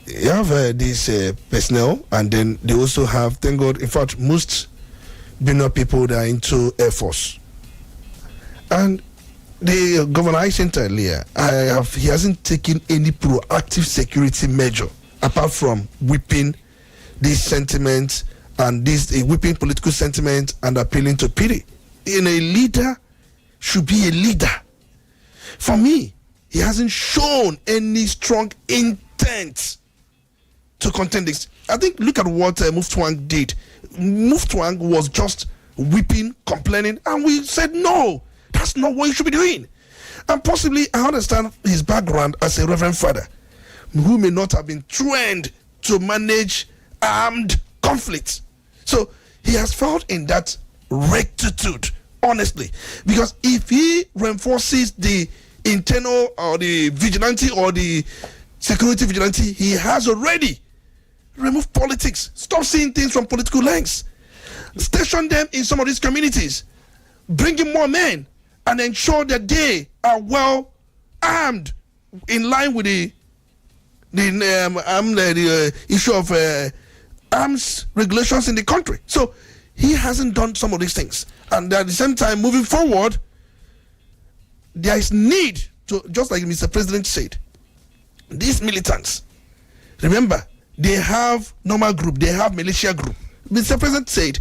you have these personnel, and then they also have, thank God, in fact, most Benue people that are into Air Force. And the governor I sent earlier, he hasn't taken any proactive security measure apart from whipping these sentiments and this whipping political sentiment and appealing to pity. A leader should be a leader. For me, he hasn't shown any strong intent to contend this. I think, look at what Muftwang did. Muftwang was just weeping, complaining, and we said, no, that's not what you should be doing. And possibly, I understand his background as a reverend father, who may not have been trained to manage armed conflict. So he has felt in that rectitude, honestly, because if he reinforces the internal or the vigilante or the security vigilante, he has already removed politics. Stop seeing things from political lens. Station them in some of these communities, bring in more men, and ensure that they are well armed in line with the issue of arms regulations in the country. So he hasn't done some of these things, and at the same time, moving forward, there is need to, just like Mr. President said, these militants, remember, they have normal group, they have militia group. Mr. President said,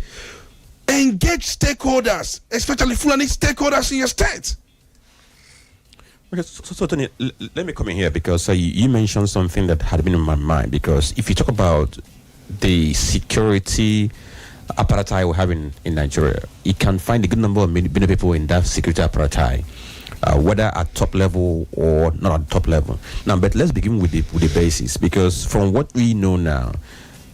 engage stakeholders, especially Fulani stakeholders in your state. Okay, so Tony, let me come in here, because you mentioned something that had been in my mind. Because if you talk about the security apparatus we have in Nigeria, you can find a good number of many people in that security apparatus, whether at top level or not at top level. Now, but let's begin with the basis, because from what we know now,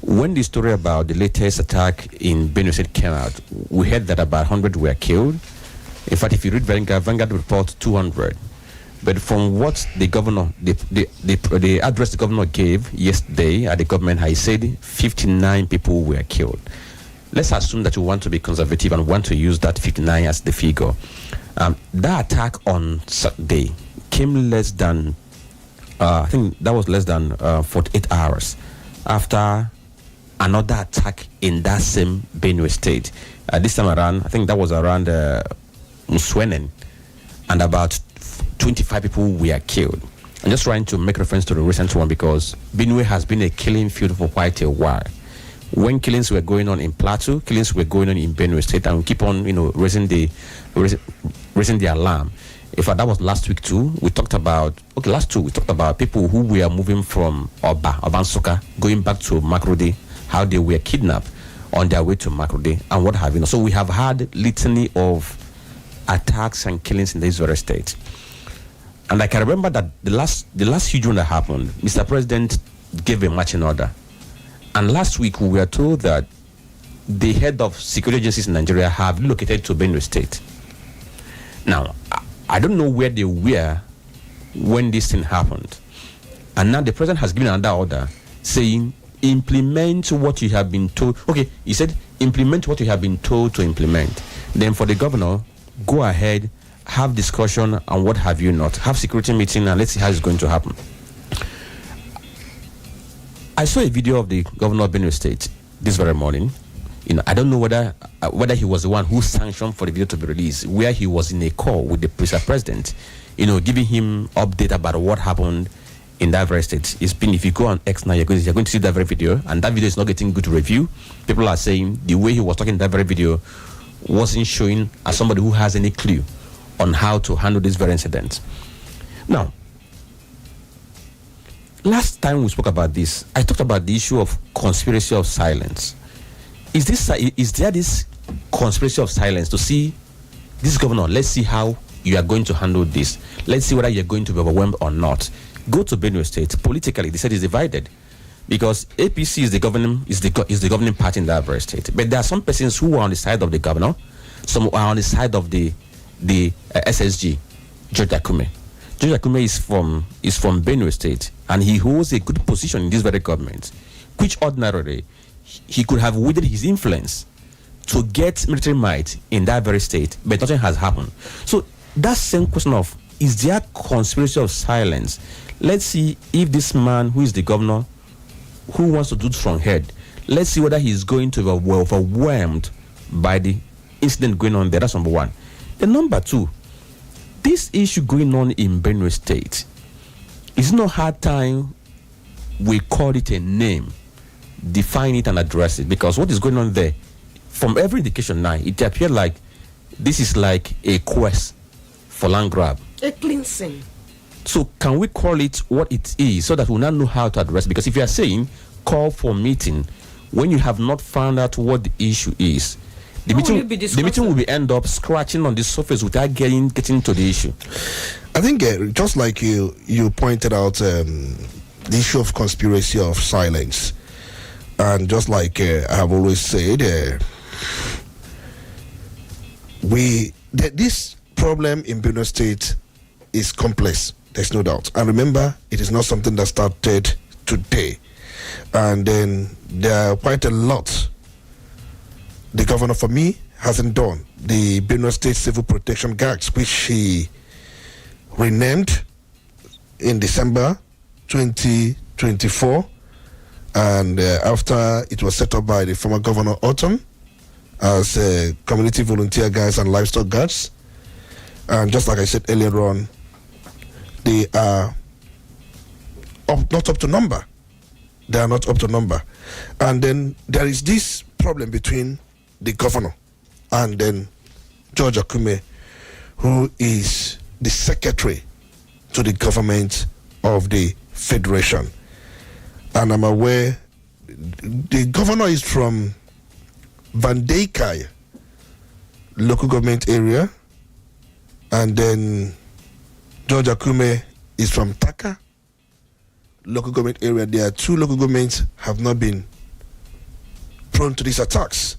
When the story about the latest attack in Benue State came out, we heard that about 100 were killed. In fact, if you read Vanguard report 200. But from what the governor, the address the governor gave yesterday at the government, he said 59 people were killed. Let's assume that you want to be conservative and want to use that 59 as the figure. That attack on Saturday came less than, I think that was less than 48 hours after another attack in that same Benue State. This time around, I think that was around Muswenen, and about 25 people were killed. I'm just trying to make reference to the recent one because Benue has been a killing field for quite a while. When killings were going on in Plateau, killings were going on in Benue State, and we keep on, raising the alarm. In fact, that was last week too. We talked about people who were moving from Obansoka, going back to Makurdi, how they were kidnapped on their way to Makurdi, and what have you. So we have had litany of attacks and killings in this very state. And I can remember that the last huge one that happened, Mr. President gave a marching order. And last week we were told that the head of security agencies in Nigeria have relocated to Benue State. Now, I don't know where they were when this thing happened. And now the president has given another order saying, implement what you have been told. Okay, he said, implement what you have been told to implement. Then for the governor, go ahead, have discussion and what have you not. Have security meeting and let's see how it's going to happen. I saw a video of the governor of Benue State this very morning. I don't know whether he was the one who sanctioned for the video to be released, where he was in a call with the president, giving him update about what happened in that very state. It's been, if you go on X now, you're going to see that very video, and that video is not getting good review. People are saying the way he was talking in that very video wasn't showing as somebody who has any clue on how to handle this very incident. Now, last time we spoke about this, I talked about the issue of conspiracy of silence. Is there this conspiracy of silence to see this governor? Let's see how you are going to handle this. Let's see whether you're going to be overwhelmed or not. Go to Benue State. Politically, they said it's divided because APC is the governing party in that very state. But there are some persons who are on the side of the governor, some are on the side of the SSG, George Akume. George Akume is from Benue State, and he holds a good position in this very government, which ordinarily he could have wielded his influence to get military might in that very state, but nothing has happened. So that same question of, is there conspiracy of silence? Let's see if this man who is the governor, who wants to do this from head, let's see whether he's going to be overwhelmed by the incident going on there. That's number one. Then number two, this issue going on in Benue State, it's no hard time we call it a name, define it and address it, because what is going on there, from every indication now, it appears like this is like a quest for land grab. A cleansing. So can we call it what it is so that we now know how to address it? Because if you are saying call for meeting when you have not found out what the issue is, the meeting will be end up scratching on the surface without getting to the issue. I think just like you pointed out, the issue of conspiracy of silence, and just like I have always said, this problem in Benue State is complex. There's no doubt. And remember, it is not something that started today. And then there are quite a lot the governor, for me, hasn't done. The Benue State Civil Protection Guards, which he renamed in December 2024, and after it was set up by the former governor Autumn as community volunteer guards and livestock guards. And just like I said earlier on, they are not up to number. They are not up to number. And then there is this problem between the governor and then George Akume, who is the secretary to the government of the federation. And I'm aware the governor is from Vandeikai local government area, and then George Akume is from Taka local government area. There are two local governments have not been prone to these attacks.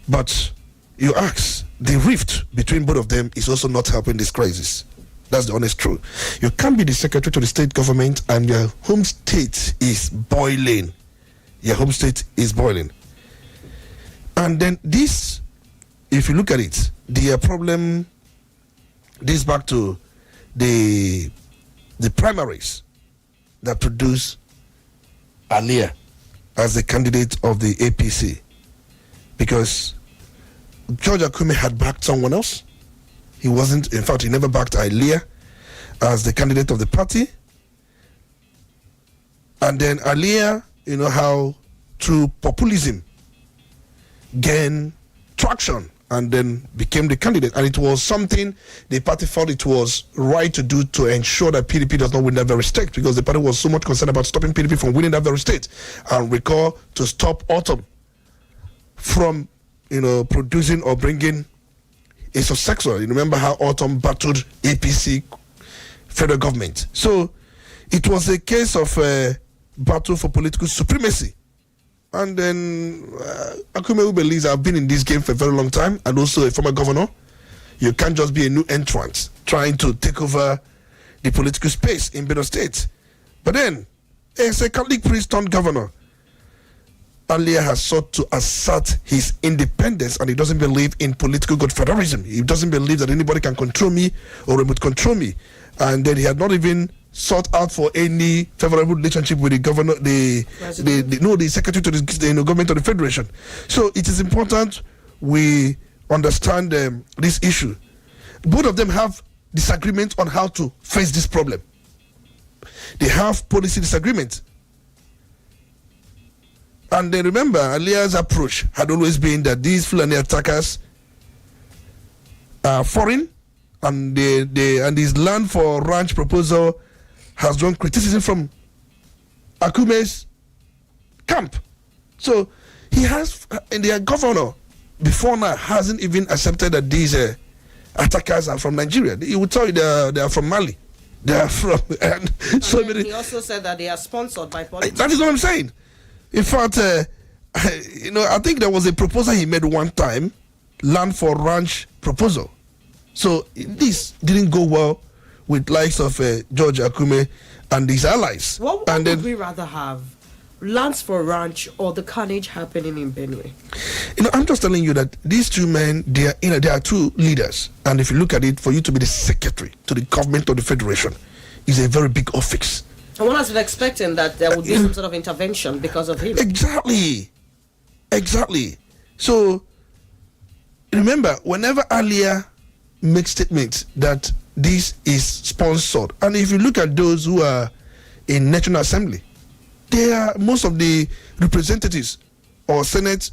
But you ask, the rift between both of them is also not helping this crisis. That's the honest truth. You can't be the secretary to the state government and your home state is boiling. Your home state is boiling. And then this, if you look at it, the problem, this back to the primaries that produce Alia as the candidate of the APC. Because George Akume had backed someone else. He wasn't, in fact, he never backed Alia as the candidate of the party. And then Alia, you know how through populism gained traction and then became the candidate. And it was something the party felt it was right to do to ensure that PDP does not win that very state, because the party was so much concerned about stopping PDP from winning that very state. And recall to stop Autumn from, you know, producing or bringing a successor. You remember how Autumn battled APC federal government. So it was a case of a battle for political supremacy. And then Akume, who believes I've been in this game for a very long time and also a former governor, you can't just be a new entrant trying to take over the political space in Benue State. But then, as a Catholic priest turned governor, Alia has sought to assert his independence, and he doesn't believe in political godfatherism. He doesn't believe that anybody can control me or remote control me. And then he had not even sought out for any favorable relationship with the governor, the secretary to the government of the federation. So it is important we understand this issue. Both of them have disagreement on how to face this problem. They have policy disagreement. And then remember, Alia's approach had always been that these Fulani attackers are foreign, and and his land for ranch proposal has drawn criticism from Akume's camp. So he has, and their governor before now hasn't even accepted that these attackers are from Nigeria. He would tell you they are from Mali. They are from, and so many. He also said that they are sponsored by Polity. That is what I'm saying. In fact, I think there was a proposal he made one time, land for ranch proposal. So this didn't go well with likes of George Akume and his allies. What would we rather have? Lands for ranch or the carnage happening in Benue? I'm just telling you that these two men, they are two leaders. And if you look at it, for you to be the secretary to the government of the federation is a very big office. And one has been expecting that there would be some sort of intervention because of him. Exactly. So, remember, whenever Alia makes statements that this is sponsored, and if you look at those who are in National Assembly, they are most of the representatives or senators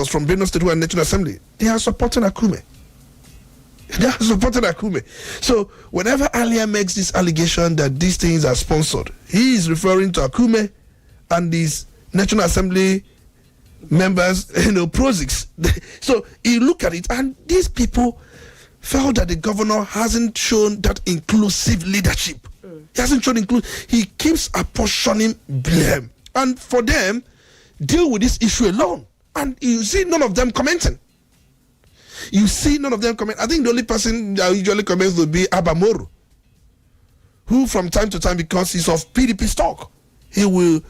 from Benue State who are in National Assembly. They are supporting Akume. So whenever Alia makes this allegation that these things are sponsored, he is referring to Akume and these National Assembly members, projects. So you look at it, and these people felt that the governor hasn't shown that inclusive leadership. He hasn't shown he keeps apportioning blame. And for them, deal with this issue alone. And you see none of them commenting. I think the only person that usually comments would be Abamoru, who from time to time, because he's of PDP stock, he will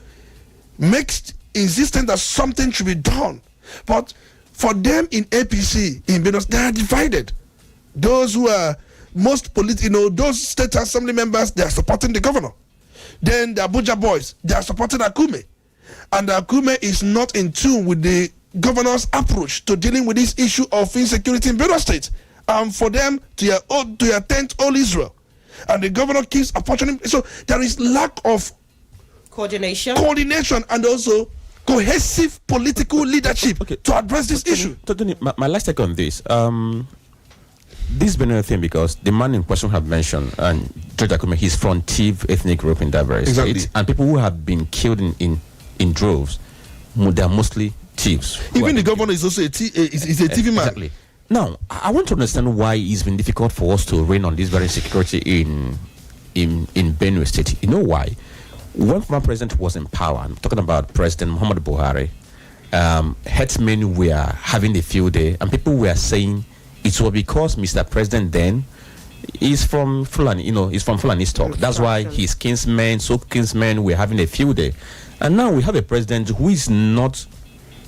make insistent that something should be done. But for them in APC, in Benue, they are divided. Those who are most those state assembly members, they are supporting the governor. Then the Abuja boys, they are supporting Akume. And Akume is not in tune with the governor's approach to dealing with this issue of insecurity in Benue State. For them to attend all Israel. And the governor keeps apportioning. So there is lack of coordination and also cohesive political leadership to address this issue. Tony, my last take on this. This Benue thing, because the man in question have mentioned, and George Akume, he's from Tiv ethnic group in that very state. And people who have been killed in droves, they're mostly Tivs. Even the governor is also a TV man. Exactly. Now, I want to understand why it's been difficult for us to reign on this very security in Benue State. You know why? When former president was in power, I'm talking about President Muhammadu Buhari, herdsmen were having a field day, and people were saying it was because Mr. President then is from Fulani, he's from Fulani stock. That's why his kinsmen were having a field day. And now we have a president who is not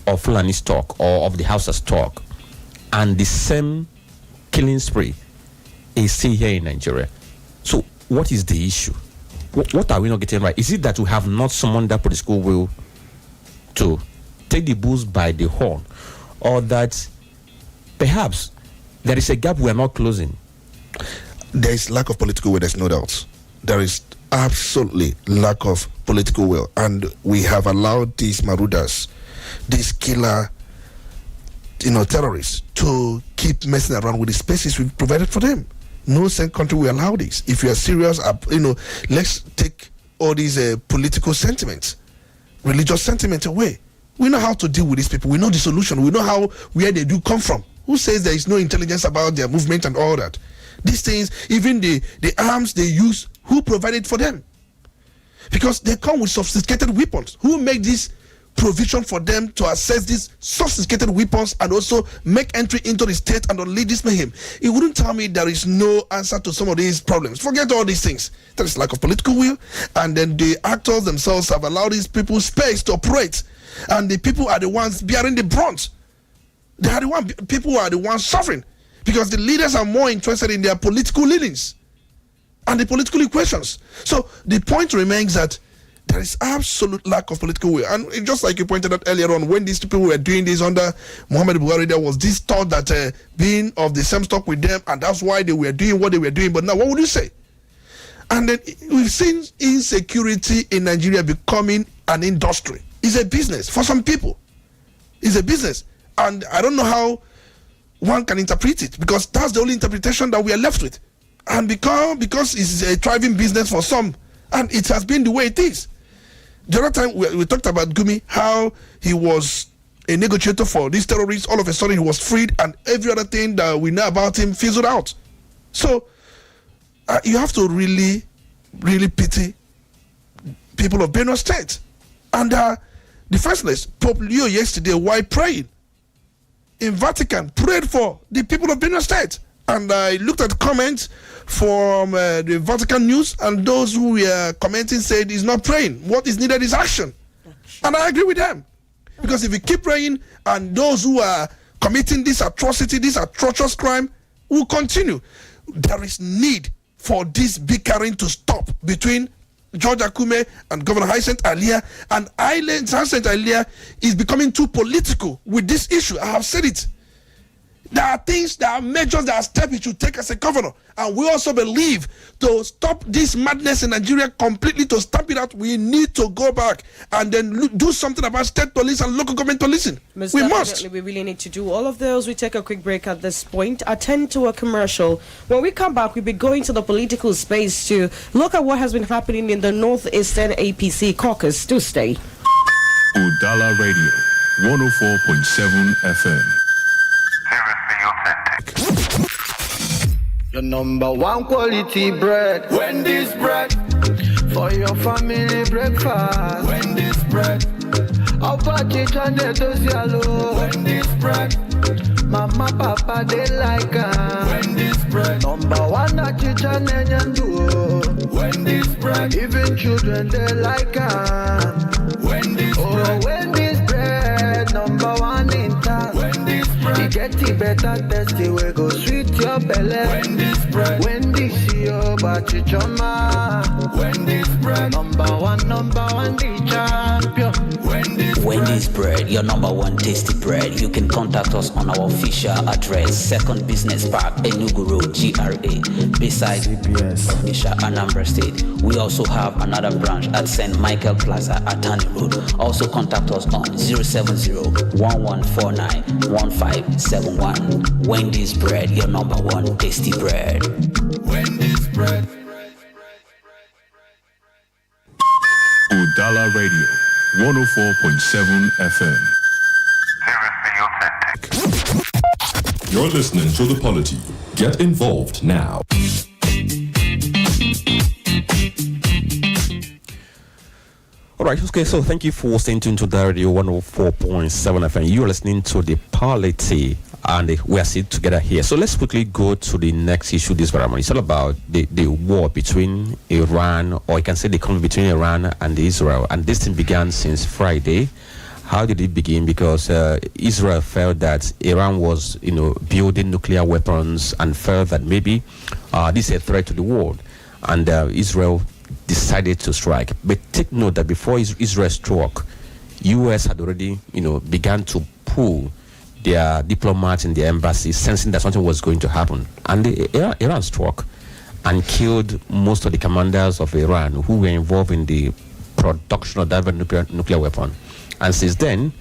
of Fulani stock or of the Hausa stock, and the same killing spree is still here in Nigeria. So what is the issue? What are we not getting right? Is it that we have not summoned that political will to take the bulls by the horn, or that perhaps there is a gap we are not closing? There is lack of political will, there's no doubt. There is absolutely lack of political will, and we have allowed these marauders, these killer terrorists, to keep messing around with the spaces we've provided for them. No second country will allow this. If you are serious, let's take all these political sentiments, religious sentiments away. We know how to deal with these people. We know the solution. We know where they do come from. Who says there is no intelligence about their movement and all that? These things, even the arms they use, who provided for them? Because they come with sophisticated weapons. Who made this provision for them to access these sophisticated weapons and also make entry into the state and unleash this mayhem? It wouldn't tell me there is no answer to some of these problems. Forget all these things. There is lack of political will, and then the actors themselves have allowed these people space to operate, and the people are the ones bearing the brunt. They are the ones. People are the ones suffering because the leaders are more interested in their political leanings and the political equations. So the point remains that there is absolute lack of political will. And just like you pointed out earlier on, when these people were doing this under Muhammad Buhari, there was this thought that being of the same stock with them, and that's why they were doing what they were doing. But now, what would you say? And then we've seen insecurity in Nigeria becoming an industry. It's a business for some people. It's a business. And I don't know how one can interpret it, because that's the only interpretation that we are left with. And because it's a thriving business for some, and it has been the way it is. The other time we talked about Gumi, how he was a negotiator for these terrorists. All of a sudden he was freed, and every other thing that we know about him fizzled out. So you have to really, really pity people of Benue State. And the first place, Pope Leo yesterday, while praying in Vatican, prayed for the people of Benue State. And I looked at comments from the Vatican News, and those who were commenting said he's not praying. What is needed is action. And I agree with them. Because if we keep praying, and those who are committing this atrocity, this atrocious crime, will continue, there is need for this bickering to stop between George Akume and Governor Hyacinth Alia. And Hyacinth Alia is becoming too political with this issue. I have said it. There are things, there are measures, there are steps he should take as a governor. And we also believe to stop this madness in Nigeria completely, to stamp it out, we need to go back and then do something about state police and local government policing. We must. We really need to do all of those. We take a quick break at this point, attend to a commercial. When we come back, we'll be going to the political space to look at what has been happening in the Northeastern APC caucus. Do stay. Udala Radio, 104.7 FM. Your number one quality bread. Wendy's bread. For your family breakfast. Wendy's bread. Wendy's bread. Mama, papa, they like Wendy's bread. Number one at kitchen and do. Wendy's bread. Even children, they like Wendy's bread. Wendy's bread. Number one in town. Wendy's bread. You get it better, tasty, we go sweet your belly. Wendy's bread. Wendy's your bachichoma. Wendy's bread. Number one, the champion. Wendy's bread, your number one tasty bread. You can contact us on our official address, Second Business Park, Enugu Road, GRA, beside CPS, Onitsha, Anambra State. We also have another branch at St. Michael Plaza, Atani Road. Also contact us on 070-1149-1571. Wendy's bread, your number one tasty bread. Wendy's bread. Udala Radio, 104.7 FM. You're listening to The Polity. Get involved now. All All right, okay, so thank you for staying tuned to the radio 104.7 FM. You're listening to the Polity, and we are sitting together here. So let's quickly go to the next issue this very morning. It's all about the war between Iran, or you can say the conflict between Iran and Israel. And this thing began since Friday. How did it begin? Because Israel felt that Iran was, building nuclear weapons and felt that maybe this is a threat to the world. And Israel decided to strike. But take note that before Israel struck, U.S. had already, began to pull their diplomats in the embassy, sensing that something was going to happen. And Iran struck and killed most of the commanders of Iran who were involved in the production of that nuclear weapon. And since then,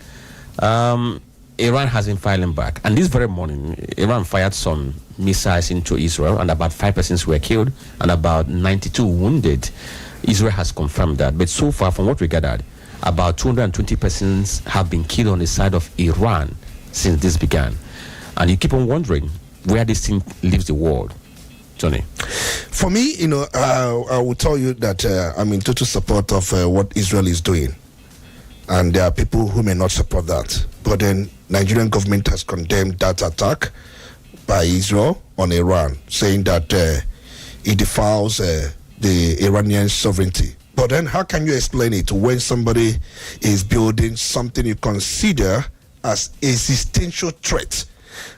Iran has been firing back. And this very morning, Iran fired some missiles into Israel, and about 5 persons were killed and about 92 wounded. Israel has confirmed that. But so far, from what we gathered, about 220 persons have been killed on the side of Iran since this began. And you keep on wondering where this thing leaves the world. Johnny? For me, I will tell you that I'm in total support of what Israel is doing. And there are people who may not support that. But then Nigerian government has condemned that attack by Israel on Iran, saying that it defiles the Iranian sovereignty. But then how can you explain it when somebody is building something you consider as existential threat?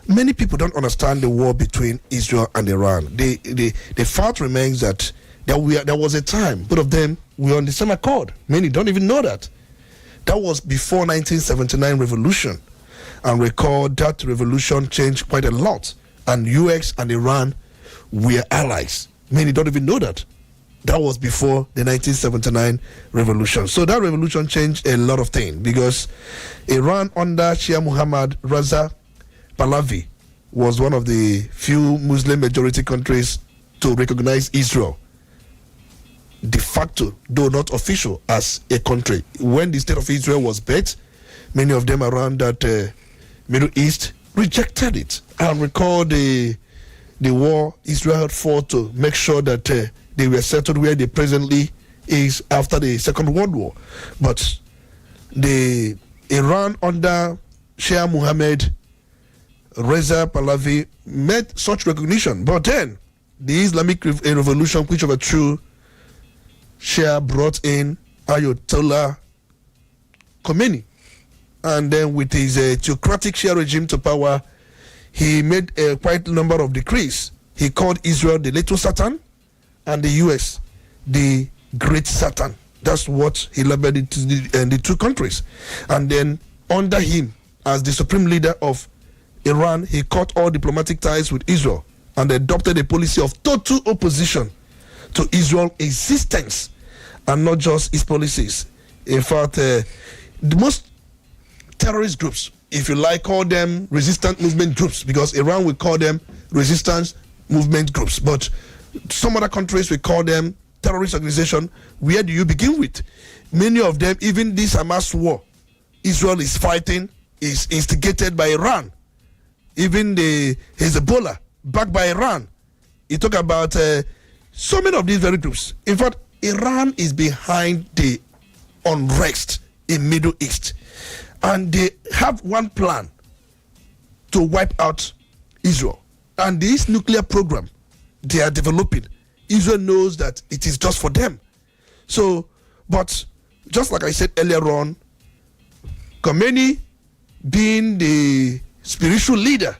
Many people don't understand the war between Israel and Iran. The fact remains that there was a time, both of them were on the same accord. Many don't even know that. That was before 1979 revolution. And recall that revolution changed quite a lot. And US and Iran were allies. Many don't even know that. That was before the 1979 revolution. So that revolution changed a lot of things, because Iran under Shia Muhammad Reza Pahlavi was one of the few Muslim majority countries to recognize Israel de facto, though not official, as a country. When the state of Israel was built, many of them around that Middle East rejected it. And recall the war Israel had fought to make sure that they were settled where they presently is after the Second World War. But the Iran under Shia Muhammad Reza Pahlavi met such recognition. But then the Islamic revolution, which overthrew Shia, brought in Ayatollah Khomeini. And then with his theocratic Shia regime to power, he made quite a number of decrees. He called Israel the little Satan and the US the great Satan. That's what he labeled it to the two countries. And then under him, as the supreme leader of Iran, he cut all diplomatic ties with Israel and adopted a policy of total opposition to Israel's existence, and not just its policies. In fact, the most terrorist groups, if you like, call them resistance movement groups, because Iran will call them resistance movement groups, but some other countries will call them terrorist organization. Where do you begin with? Many of them, even this Hamas war Israel is fighting, is instigated by Iran. Even the Hezbollah, backed by Iran. You talk about so many of these very groups. In fact, Iran is behind the unrest in Middle East. And they have one plan to wipe out Israel. And this nuclear program they are developing, Israel knows that it is just for them. So, but just like I said earlier on, Khomeini being the spiritual leader,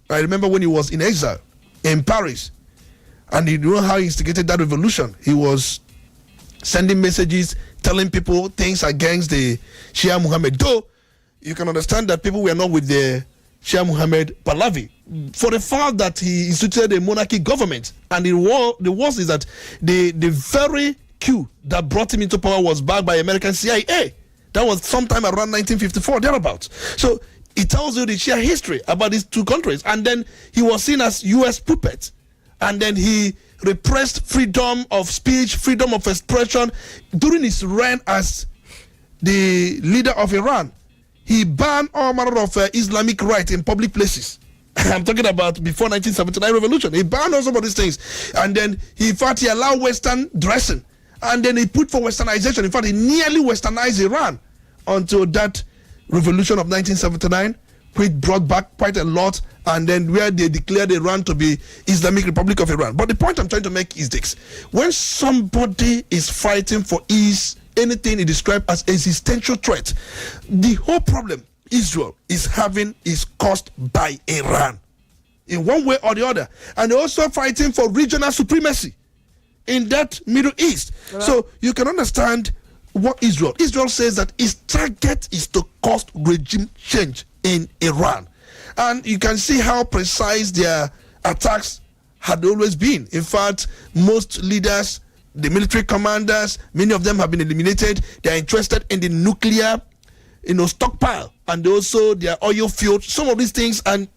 I remember when he was in exile in Paris, and you know how he instigated that revolution. He was sending messages, telling people things against the Shia Muhammad. Though you can understand that people were not with the Shia Muhammad Pahlavi for the fact that he instituted a monarchy government. And the worst is that the very coup that brought him into power was backed by American CIA. That was sometime around 1954, thereabouts. So it tells you the Shia history about these two countries. And then he was seen as U.S. puppet. And then he repressed freedom of speech, freedom of expression. During his reign as the leader of Iran, he banned all manner of Islamic rites in public places. I'm talking about before 1979 revolution. He banned all some of these things. And then he allowed Western dressing. And then he put for westernization. In fact, he nearly westernized Iran until that revolution of 1979, which brought back quite a lot, and then where they declared Iran to be Islamic Republic of Iran. But the point I'm trying to make is this: when somebody is fighting for anything he described as existential threat, the whole problem Israel is having is caused by Iran in one way or the other, and they're also fighting for regional supremacy in that Middle East. Right. So you can understand what Israel says that its target is to cause regime change in Iran, and you can see how precise their attacks had always been. In fact, most leaders, the military commanders, many of them have been eliminated. They are interested in the nuclear, stockpile, and also their oil field, some of these things. And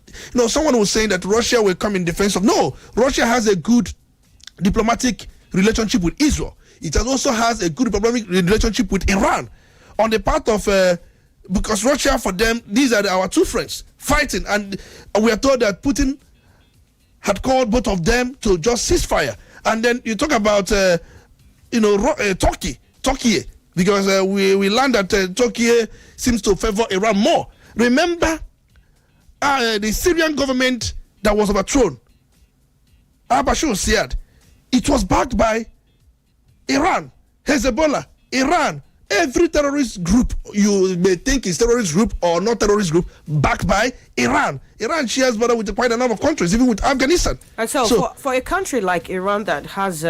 someone was saying that Russia will come in defense of. No, Russia has a good diplomatic relationship with Israel. It also has a good diplomatic relationship with Iran. On the part of because Russia, for them, these are our two friends fighting, and we are told that Putin had called both of them to just ceasefire. And then you talk about Turkey, because we learned that Turkey seems to favor Iran more. Remember the Syrian government that was overthrown, al-Bashir Assad, it was backed by Iran, Hezbollah, Iran, every terrorist group you may think is terrorist group or not terrorist group, backed by Iran. Iran shares border with quite a number of countries, even with Afghanistan. And so for a country like Iran that has,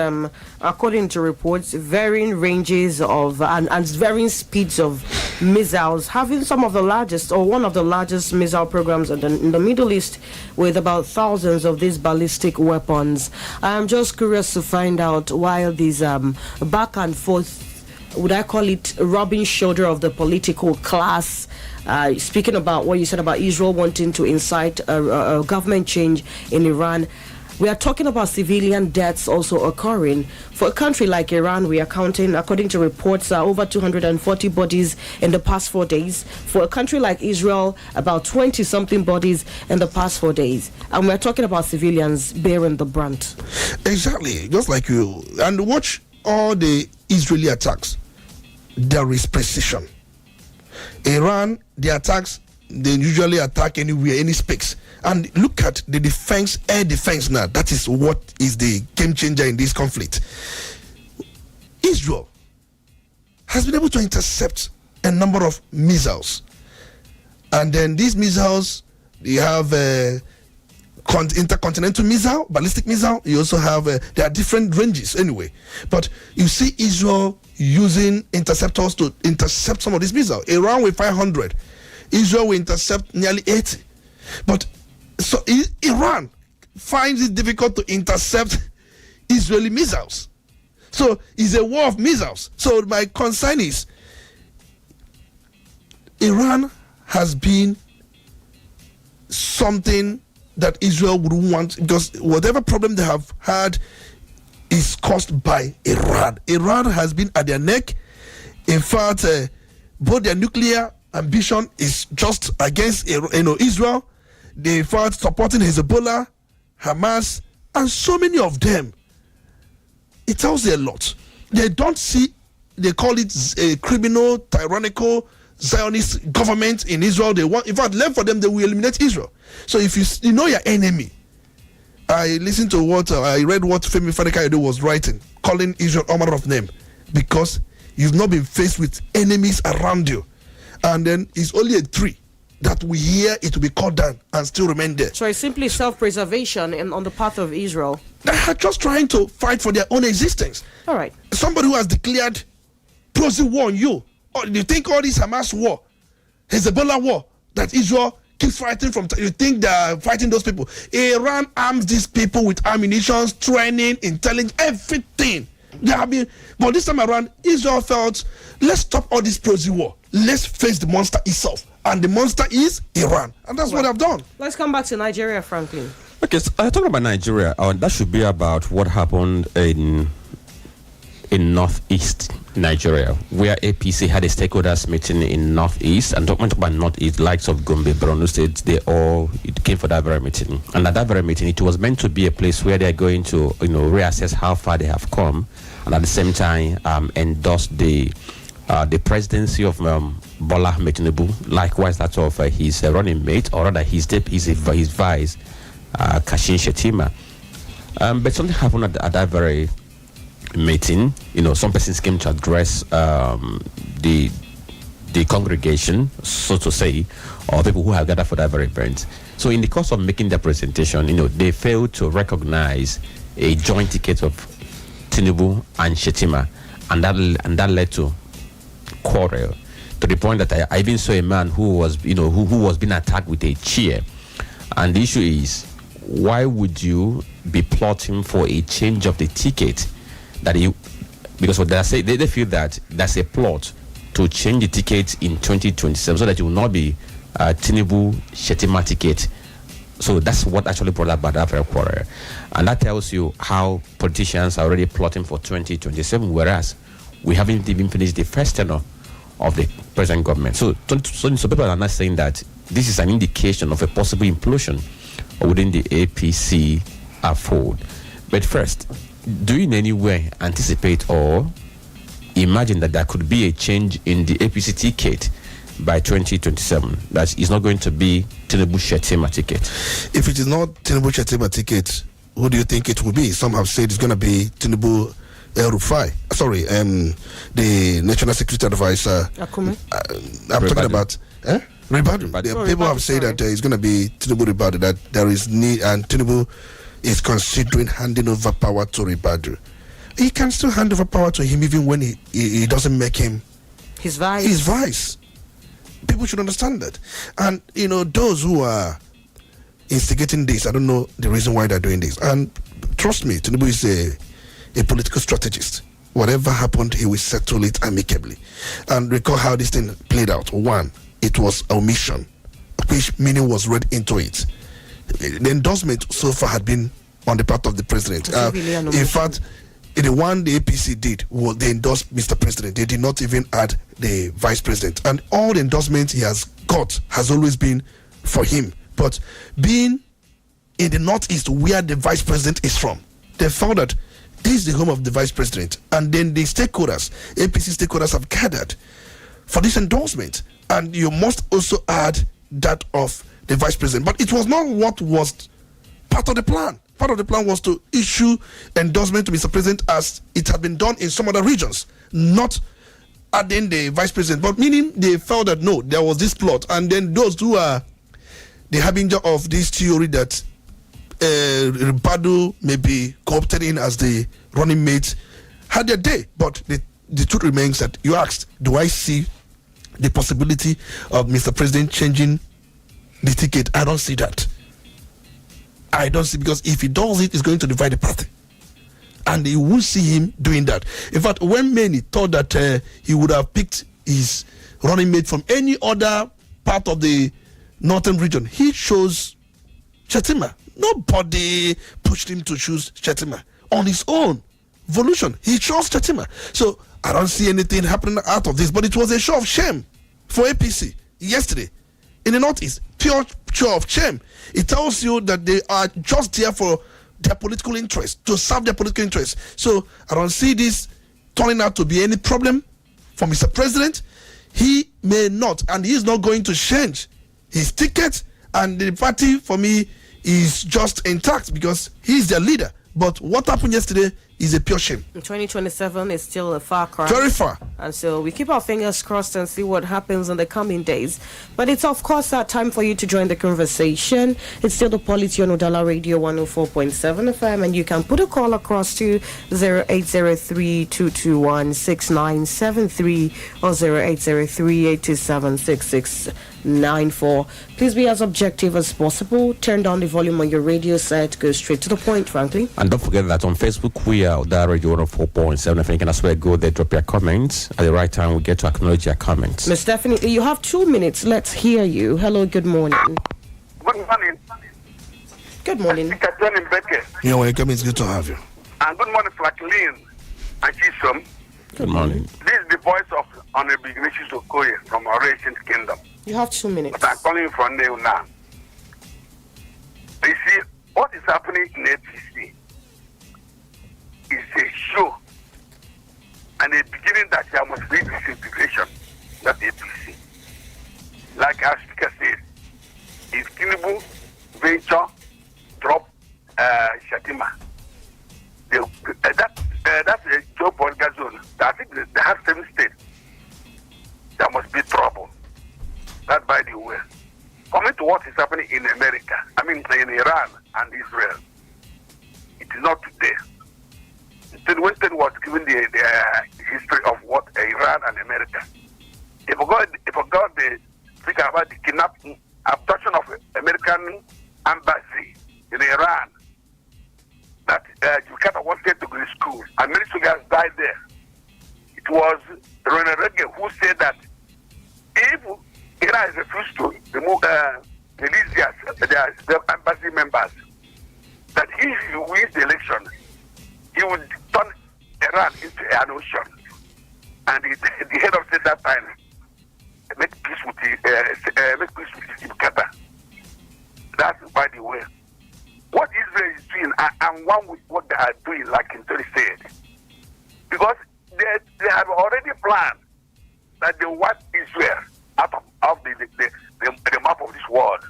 according to reports, varying ranges of and varying speeds of missiles, having some of the largest or one of the largest missile programs in the Middle East, with about thousands of these ballistic weapons, I'm just curious to find out why these back and forth, would I call it rubbing shoulder of the political class, speaking about what you said about Israel wanting to incite a government change in Iran. We are talking about civilian deaths also occurring. For a country like Iran, we are counting, according to reports, over 240 bodies in the past 4 days. For a country like Israel, about 20-something bodies in the past 4 days. And we're talking about civilians bearing the brunt. Exactly, just like you. And watch all the Israeli attacks. There is precision. Iran, the attacks, they usually attack anywhere, any space. And look at the defense, air defense now. That is what is the game changer in this conflict. Israel has been able to intercept a number of missiles. And then these missiles, you have intercontinental missile, ballistic missile. You also have, there are different ranges anyway. But you see Israel using interceptors to intercept some of these missiles. Iran with 500. Israel will intercept nearly 80. But so Iran finds it difficult to intercept Israeli missiles. So it's a war of missiles. So my concern is Iran has been something that Israel would want, because whatever problem they have had is caused by Iran. Iran has been at their neck. In fact, both their nuclear ambition is just against Israel. They in fact supporting Hezbollah, Hamas, and so many of them. It tells you a lot. They don't see, they call it a criminal, tyrannical, Zionist government in Israel. They want, in fact, left for them, they will eliminate Israel. So if you know your enemy, I listened to I read what Femi Fadekayode was writing, calling Israel all manner of name, because you've not been faced with enemies around you. And then it's only a tree that we hear it will be cut down and still remain there. So it's simply self-preservation on the part of Israel. They are just trying to fight for their own existence. All right. Somebody who has declared proxy war on you. Or you think all this Hamas war, Hezbollah war, that Israel keeps fighting from, you think they're fighting those people? Iran arms these people with ammunition, training, intelligence, everything. They have been, but this time around, Israel felt, let's stop all this proxy war. Let's face the monster itself. And the monster is Iran. And that's what they've done. Let's come back to Nigeria, Franklin. Okay, so talking about Nigeria, that should be about what happened in in northeast Nigeria, where APC had a stakeholders meeting in northeast, and talking about northeast, likes of Gombe, Borno State, it came for that very meeting. And at that very meeting, it was meant to be a place where they are going to, reassess how far they have come, and at the same time endorse the presidency of Bola Ahmed Tinubu, likewise that of his running mate, or rather his vice, Kashim Shettima. But something happened at that very meeting. Some persons came to address the congregation, so to say, or people who have gathered for that very event. So in the course of making their presentation, they failed to recognize a joint ticket of Tinubu and Shettima, and that led to quarrel, to the point that I even saw a man who was being attacked with a chair. And the issue is, why would you be plotting for a change of the ticket because what they feel that that's a plot to change the ticket in 2027 so that it will not be Tinubu Shettima ticket. So that's what actually brought about that very quarrel. And that tells you how politicians are already plotting for 2027, whereas we haven't even finished the first tenure of the present government. So people are not saying that this is an indication of a possible implosion within the APC fold. But first, do you in any way anticipate or imagine that there could be a change in the APC ticket by 2027? That is not going to be Tinubu Shettima ticket. If it is not Tinubu Shettima ticket, who do you think it will be? Some have said it's going to be Tinubu Rufai. Sorry, the National Security Advisor. I'm talking about Ribadu. People have said that it's going to be Tinubu Ribadu, that there is need, and Tinubu is considering handing over power to Ribadu. He can still hand over power to him even when he doesn't make him his vice. People should understand that. And those who are instigating this, I don't know the reason why they're doing this. And trust me, Tinubu is a political strategist. Whatever happened, he will settle it amicably. And recall how this thing played out. One, it was a omission, which meaning was read into it. The endorsement so far had been on the part of the president. In fact, the one the APC did was they endorsed Mr. President. They did not even add the vice president. And all the endorsements he has got has always been for him. But being in the northeast where the vice president is from, they found that this is the home of the vice president. And then the stakeholders, APC stakeholders, have gathered for this endorsement. And you must also add that of the vice president. But it was not what was part of the plan. Part of the plan was to issue endorsement to Mr. President as it had been done in some other regions, not adding the vice president. But meaning they felt that no, there was this plot. And then those who are the harbinger of this theory that Ribadu may be co-opted in as the running mate had their day. But the truth remains that you asked, do I see the possibility of Mr. President changing the ticket? I don't see that. I don't see, because if he does it, it's going to divide the party. And you will see him doing that. In fact, when many thought that he would have picked his running mate from any other part of the northern region, he chose Shettima. Nobody pushed him to choose Shettima. On his own volition, he chose Shettima. So I don't see anything happening out of this, but it was a show of shame for APC yesterday in the northeast. Pure show of shame. It tells you that they are just there for their political interest, to serve their political interest. So I don't see this turning out to be any problem for Mr. President. He may not, and he is not going to change his ticket, and the party for me is just intact because he's their leader. But what happened yesterday is a pure shame. 2027 is still a far cry. Very far. And so we keep our fingers crossed and see what happens in the coming days. But it's, of course, time for you to join the conversation. It's still the Polity on Udala Radio 104.7 FM. And you can put a call across to 0803-221-6973 or 0803-827-6694. Please be as objective as possible. Turn down the volume on your radio set. Go straight to the point, frankly. And don't forget that on Facebook, we are Udala Radio 104.7 FM. You can as well go there, drop your comments. At the right time, we get to acknowledge your comments. Most definitely. You have 2 minutes. Let's hear you. Hello, good morning. Good morning. Good morning. Mr. Mbeki. You're welcome. It's good to have you. And good morning, Franklin and Chisom. Good morning. This is the voice of Honorable Ignatius Okoye from our ancient kingdom. You have 2 minutes. But I'm calling from there now. You see, what is happening in APC is a show and a beginning that there must be disintegration of APC. Like our speaker said, if Tinubu venture drop Shatima, that's a job on Gazon. I think they have 7 states. There must be trouble. That by the way. Coming to what is happening in America, in Iran and Israel, it is not today. Winston was given the history of what Iran and America. If God they speak about the kidnapping, abduction of American embassy in Iran, that Jakarta wanted to go to school, and many soldiers died there. It was Ronald Reagan who said that if Iran refused to remove release their embassy members, that if he wins the election, he would turn Iran into an ocean. And the head of state that time make peace with Jakarta. That's by the way. What Israel is doing, and one with what they are doing, like Intel said, because they have already planned that they want Israel out of the map of this world.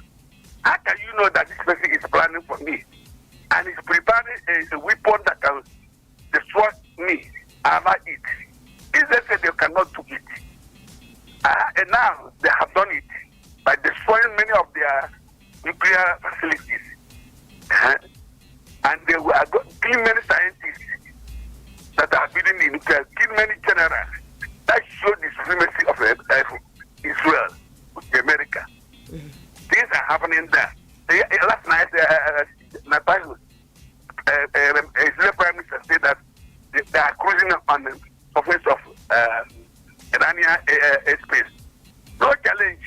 How can you know that this person is planning for me and is preparing a weapon that can destroy me and I eat? Israel said they cannot do it. And now they have done it by destroying many of their nuclear facilities. And they were killing many scientists that are building the nuclear, killing many generals. That shows the supremacy of Israel with America. Mm-hmm. Things are happening there. Last night, Israel Prime Minister said that they are cruising on the surface of Iranian airspace. No challenge.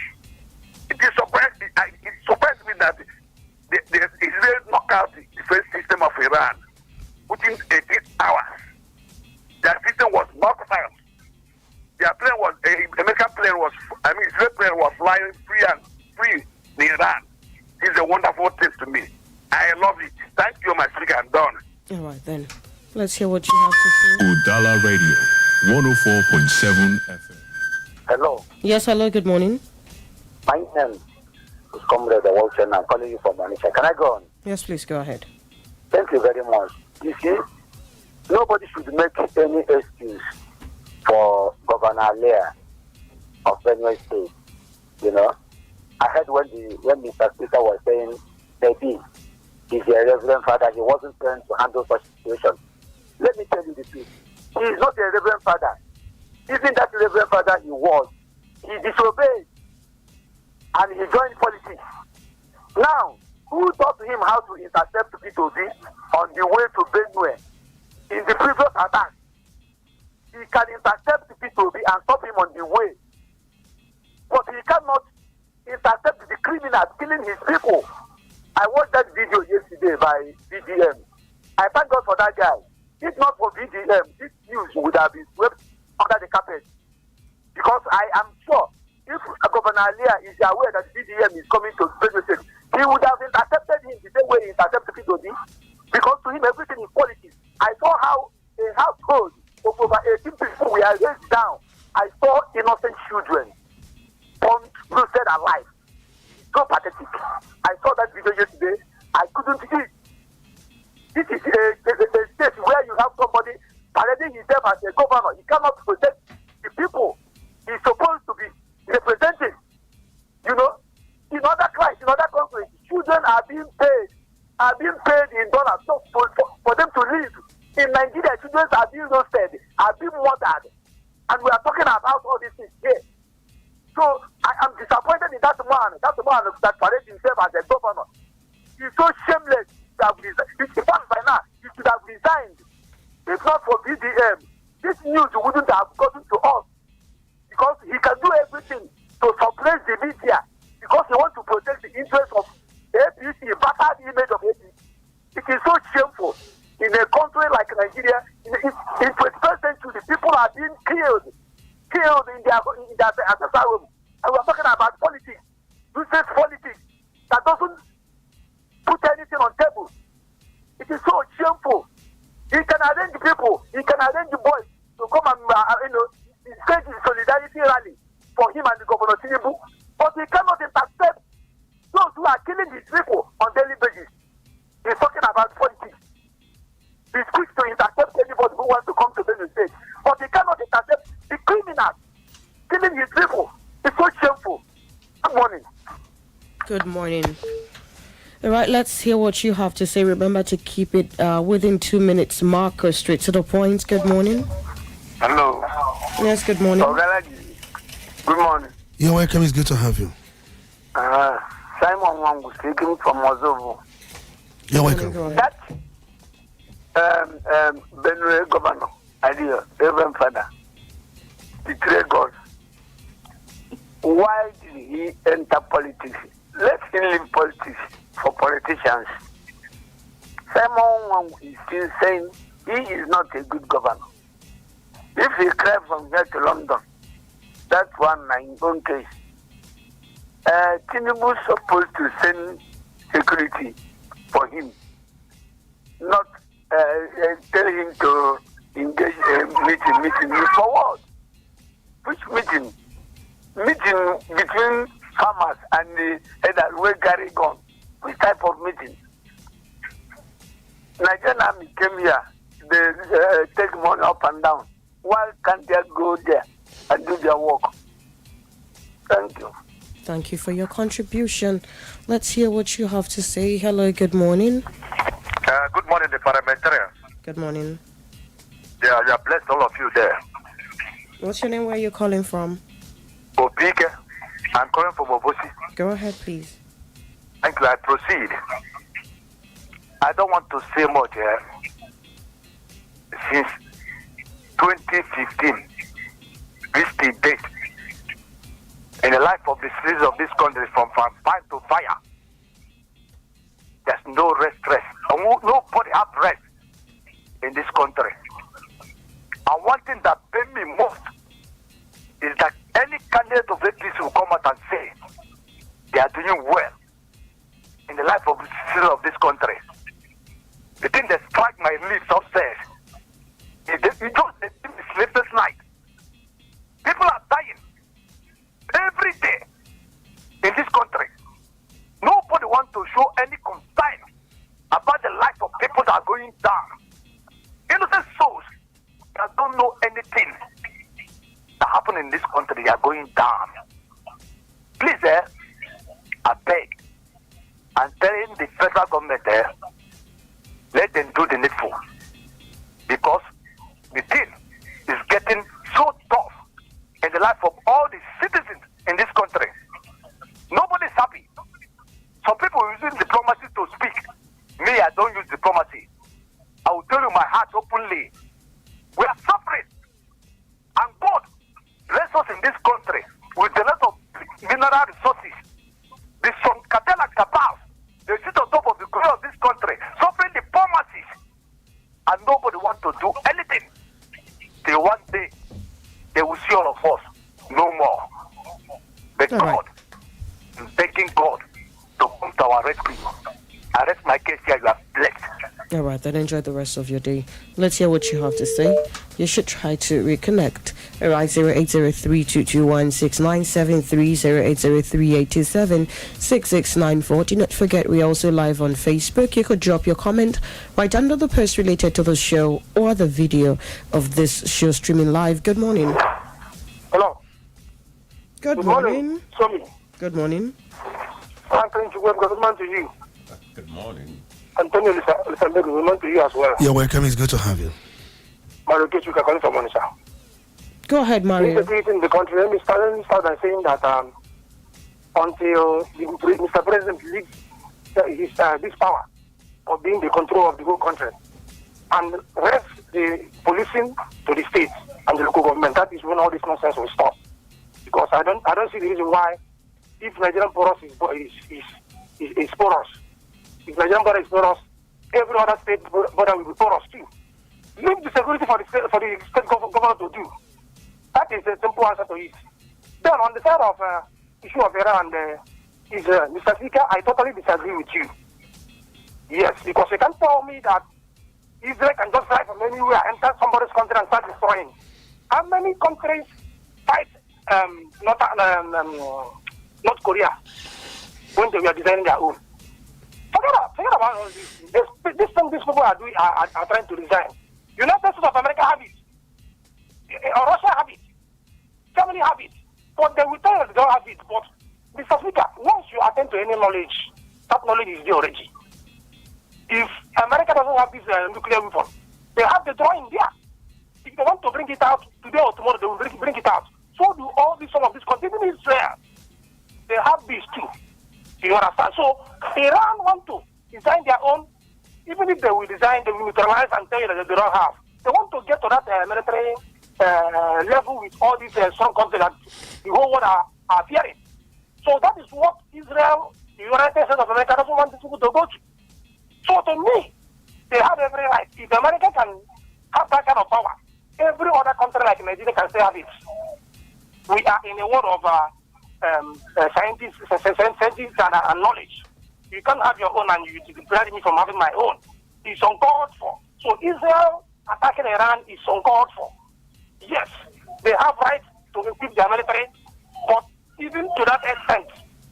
It surprised me that the Israel knocked out the defense system of Iran within 18 hours. Their system was knocked out. Their plane was, American plane was, Israel plane was flying free in Iran. It's a wonderful thing to me. I love it. Thank you, my speaker. I'm done. All right, then. Let's hear what you have to say. Udala Radio, 104.7 FM. Hello. Yes, hello. Good morning. My name is Comrade Walton. I'm calling you from Onitsha. Can I go on? Yes, please go ahead. Thank you very much. You see, nobody should make any excuse for Governor Leah of Benue State. You know, I heard when Mr. Speaker was saying maybe he's a reverend father, he wasn't trained to handle such situations. Let me tell you the truth. He is not a reverend father. Even that reverend father he disobeyed and he joined politics. Now, who taught him how to intercept P2B on the way to Benue in the previous attack? He can intercept P2B and stop him on the way. But he cannot intercept the criminals killing his people. I watched that video yesterday by VDM. I thank God for that guy. If not for VDM, this news would have been swept under the carpet. Because I am sure if Governor Leah is aware that VDM is coming to Benue State, he would have intercepted him the same way he intercepted P2B. Because to him, everything is politics. I saw how a household of over 18 people were raised down. I saw innocent children roasted alive. So pathetic. I saw that video yesterday. I couldn't eat. This is a state where you have somebody parading himself as a governor. He cannot protect the people he's supposed to be representing. You know, in other countries, children are being paid in dollars for them to live. In Nigeria, children are being roasted, are being murdered. And we are talking about all these things here. So I am disappointed in that man that parades himself as a governor. He's so shameless that by now he should have resigned. If not for VDM, this news wouldn't have gotten to us. Because he can do everything to suppress the media. Because he wants to protect the interests of APC, battered image of APC. It is so shameful in a country like Nigeria, in 21st being killed in their ancestral home. And we're talking about politics, useless politics that doesn't put anything on table. It is so shameful. He can arrange people, he can arrange the boys to come and stage his solidarity rally for him and the Governor Tinubu, but he cannot intercept those who are killing his people on daily basis. He's talking about politics. He's quick to intercept anybody who wants to come to the state, but he cannot intercept the criminals killing his people. It's so shameful. Good morning. Good morning. All right, let's hear what you have to say. Remember to keep it within 2 minutes. Marker, straight to the point. Good morning. Hello. Yes, good morning. Good morning. You're welcome. It's good to have you. Simon Wangu speaking from Mozovo. You're welcome. That Benue governor, idea, Reverend Father, betrayed God. Why did he enter politics? Let him leave politics for politicians. Simon Wangu is still saying he is not a good governor. If he cried from here to London, that's one in his own case. Tinubu is supposed to send security for him, not tell him to engage meeting. For what? Which meeting? Meeting between farmers and the headers where Gary gone. Which type of meeting? Nigerian army came here. They take money up and down. Why can't they go there and do their work? Thank you. Thank you for your contribution. Let's hear what you have to say. Hello, good morning. Good morning, the parliamentarians. Good morning. Yeah, bless all of you there. What's your name? Where are you calling from? Obike. I'm calling from Obosi. Go ahead, please. Thank you. I proceed. I don't want to say much here. Since 2015, this debate in the life of the citizens of this country from fire to fire. There's no rest. Nobody has rest in this country. And one thing that pains me most is that any candidate of APC will come out and say they are doing well in the life of the citizens of this country. The thing that strikes my lips upstairs is that you don't see the sleepless night. People are dying every day in this country. Nobody wants to show any concern about the life of people that are going down. Innocent souls that don't know anything that happened in this country, they are going down. Please, I beg, I'm telling the federal government there, let them do the needful. Because the thing is getting so tough in the life of all the citizens in this country. Nobody's happy. Some people are using diplomacy to speak. Me, I don't use diplomacy. I will tell you my heart openly. We are suffering. And God bless us in this country with a lot of mineral resources. The some cartel and cabals, they sit on top of the ground of this country, suffering the poor masses. And nobody wants to do anything. Till one day, they will see all of us no more. But God, I'm begging God to come to our rescue. I rest my case here, you are blessed. All right, then enjoy the rest of your day. Let's hear what you have to say. You should try to reconnect. All right, 0803-221-6973, 0803-827-6694. Do not forget, we're also live on Facebook. You could drop your comment right under the post related to the show or the video of this show streaming live. Good morning. Hello. Good morning. Good morning. Franklin and Chisom, good morning to you. Good morning. Antonio Olisa Mbeki, good morning to you as well. You're welcome. It's good to have you. Mario Kichu, calling from Onitsha. Go ahead, Mario. Insecurity in the country. Let me start by saying that until Mr. President leaves this power of being the control of the whole country and rest the policing to the states and the local government, that is when all this nonsense will stop. Because I don't see the reason why, if Nigerian porous is porous, if Nigerian border is porous, every other state border will be porous too. Leave the security for the state governor to do. That is a simple answer to it. Then on the side of issue of Iran, Mr. Speaker, I totally disagree with you. Yes, because you can't tell me that Israel can just fly from anywhere, enter somebody's country and start destroying. How many countries fight North Korea when they were designing their own? Forget about all this. This thing these people are doing are trying to design. United States of America have it. Russia have it. Germany have it. But they will tell you they don't have it. But Mr. Speaker, once you attend to any knowledge, that knowledge is there already. If America doesn't have this nuclear weapon, they have the drawing there. If they want to bring it out today or tomorrow, they will bring it out. So do all these, some of these countries in Israel. They have this too. You understand? So Iran want to design their own. Even if they will design, they will neutralize and tell you that they don't have. They want to get to that military level with all these strong countries that the whole world are fearing. So that is what Israel, the United States of America, doesn't want these people to go to. So to me, they have every right. If America can have that kind of power, every other country like Nigeria can still have it. We are in a world of scientists and knowledge. You can't have your own and you deprive me from having my own. It's uncalled for. So Israel attacking Iran is uncalled for. Yes, they have right to equip their military, but even to that extent,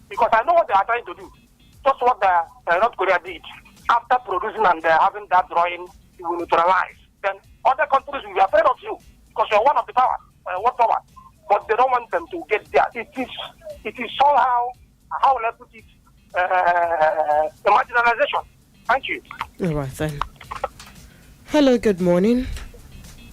because I know what they are trying to do. Just what the North Korea did. After producing and having that drawing, you will neutralize. Then other countries will be afraid of you because you're one of the power, one power. But they don't want them to get there. It is somehow, how will I put it, the marginalization. Thank you. All right then. Hello, good morning.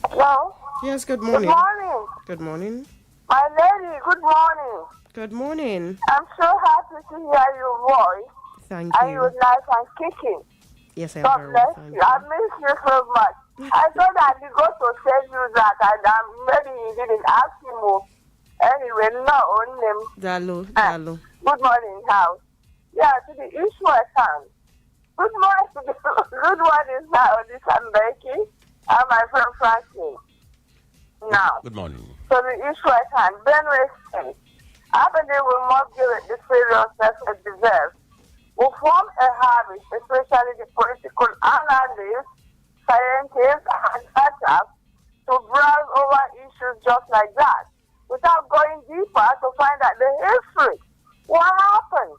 Hello? Yes, good morning. Good morning. Good morning. My lady, good morning. Good morning. I'm so happy to hear your voice. Thank and you. you're nice and kicking. Yes, I am. God very bless well, you. I miss you so much. I thought that he got to send you that, and maybe he didn't ask him. Anyway, no, on him. Dalo. Good morning, house. Yeah, to the issue at hand. Good morning. Good morning, Olisa Mbeki, and my friend Franklin. Now, good morning. So the issue at hand, Benue State, I believe we must give it the seriousness it deserves. We form a habit, especially the political analysts, scientists, and experts, to browse over issues just like that, without going deeper to find out the history. What happened?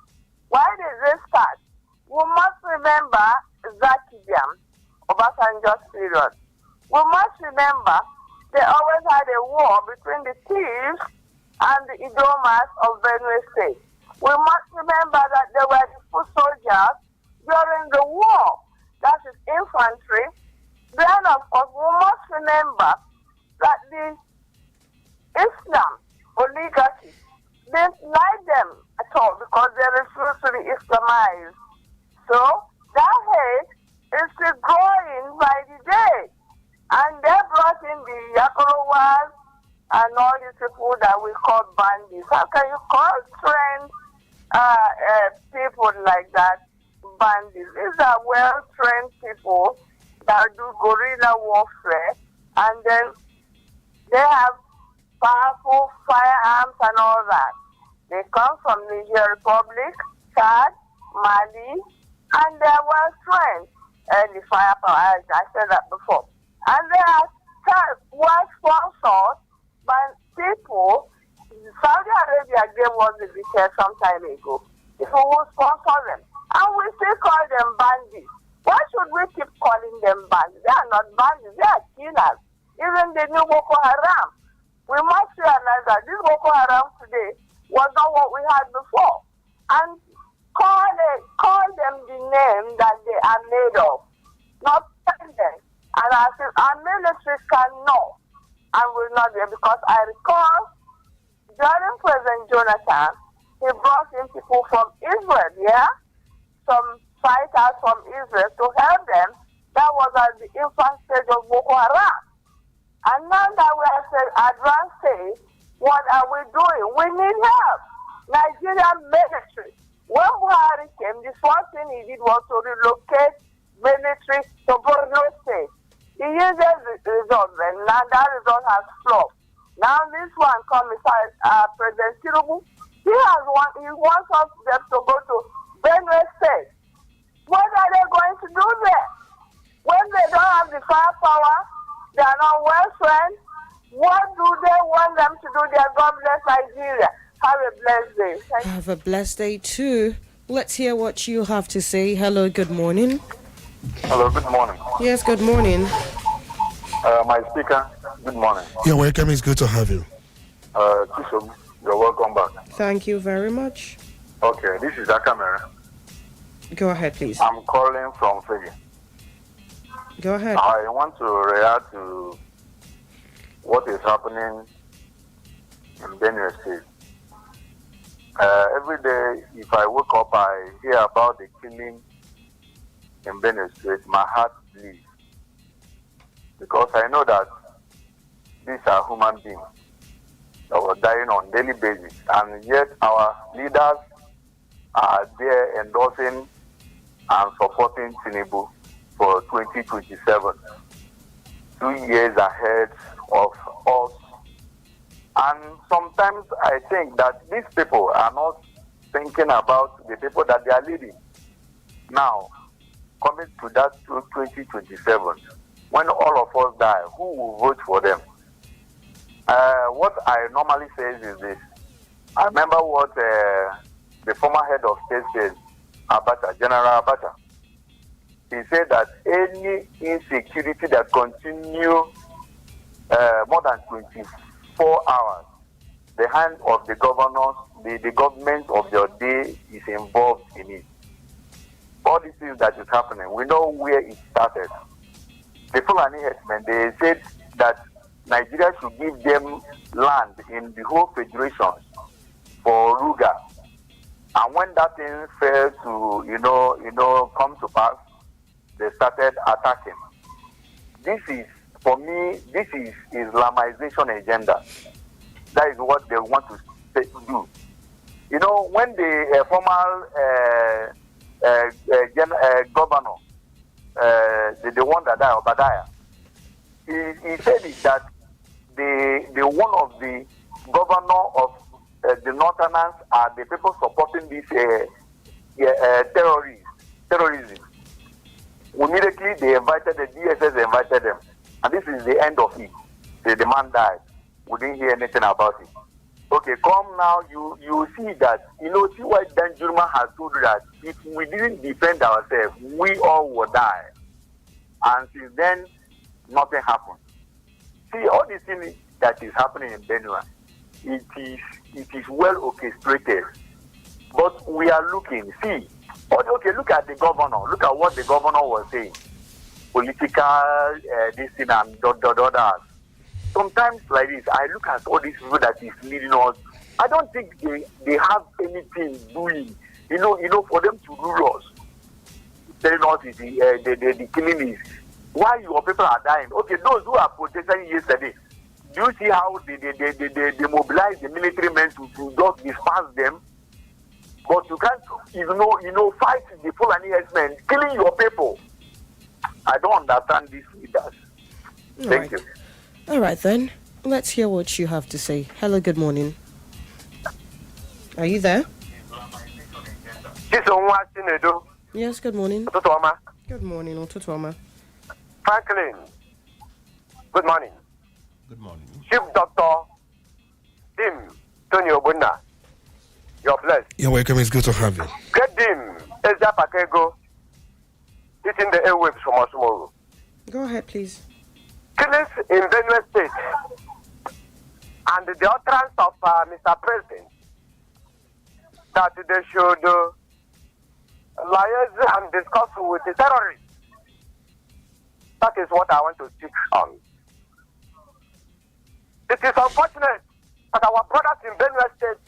Why did this start? We must remember Zakibiam, Obasanjo's period. We must remember they always had a war between the thieves and the Idomas of Benue State. We must remember that there were the foot soldiers during the war, that is infantry. Then, of course, we must remember that the Islam oligarchy didn't like them at all because they refused to be Islamized. So, that hate is still growing by the day. And they brought in the Yakorowas and all these people that we call bandits. How can you call trained people like that bandits? These are well-trained people that do guerrilla warfare, and then they have powerful firearms and all that. They come from Niger Republic, Chad, Mali, and they are well-trained. The firepower, I said that before. And they are well sponsored by people. Saudi Arabia gave us the details some time ago. People who sponsor them. And we still call them bandits. Why should we keep calling them bandits? They are not bandits, they are killers. Even the new Boko Haram. We must realize that this Boko Haram today was not what we had before. And call them the name that they are made of. Not them. And our military cannot and will not be, because I recall during President Jonathan, he brought in people from Israel, some fighters from Israel to help them. That was at the infant stage of Boko Haram. And now that we are at advanced stage, what are we doing? We need help. Nigerian military. When Buhari came, the first thing he did was to relocate military to Borno State. He used the result, and now that result has flopped. Now this one comes, President Tinubu. He wants us them to go to Benue State. What are they going to do there? When they don't have the firepower, they are not well trained. What do they want them to do there? God bless Nigeria. Have a blessed day. Have a blessed day too. Let's hear what you have to say. Hello, good morning. Hello, good morning. Yes, good morning. My speaker, good morning. You're welcome. It's good to have you. Chisom, you're welcome back. Thank you very much. Okay, this is Akamera. Go ahead, please. I'm calling from Fegi. Go ahead. I want to react to what is happening in Benue State. Every day, if I wake up, I hear about the killing in Benue State. My heart bleeds. Because I know that these are human beings that were dying on a daily basis. And yet our leaders are there endorsing and supporting Tinubu for 2027. 2 years ahead of us. And sometimes I think that these people are not thinking about the people that they are leading. Now, coming to that 2027, when all of us die, who will vote for them? What I normally say is this. I remember what the former head of state said, Abacha, General Abacha. He said that any insecurity that continue more than 24 hours, the hand of the governors, the government of your day is involved in it. All these things that is happening, we know where it started. The Fulani herdsmen, they said that Nigeria should give them land in the whole federation for Ruga. And when that thing failed to, come to pass, they started attacking. This is, for me, this is Islamization agenda. That is what they want to do. You know, when the former governor, the one that died, Obadiah, he said it that the one of the governor of the Northerners are the people supporting this terrorism. Immediately they invited the DSS, invited them, and this is the end of it. The man died. We didn't hear anything about it. Okay, come now. You see that see why Dan Jurma has told you that if we didn't defend ourselves, we all would die. And since then, nothing happened. See, all these things that is happening in Benue, it is well orchestrated. But we are looking. See, okay, look at the governor. Look at what the governor was saying. Political, this thing and others. Sometimes like this, I look at all these people that is leading us. I don't think they have anything doing, for them to rule us. Telling us the killing is why your people are dying. Okay, those who are protesting yesterday, do you see how they mobilize the military men to just disperse them? But you can't, fight the Fulani herdsmen, killing your people. I don't understand these leaders. Thank you. All right, then. Let's hear what you have to say. Hello, good morning. Are you there? Yes, good morning. Good morning, Otutuama. Franklin, good morning. Good morning. Chief Doctor Tim Tony Obuna, you're blessed. You're welcome. It's good to have you. Great Dim Ezra Pakego, hitting the airwaves from us tomorrow. Go ahead, please. Killings in Benue State and the utterance of Mr. President that they should liaise and discuss with the terrorists. That is what I want to speak on. It is unfortunate that our brothers in Benue State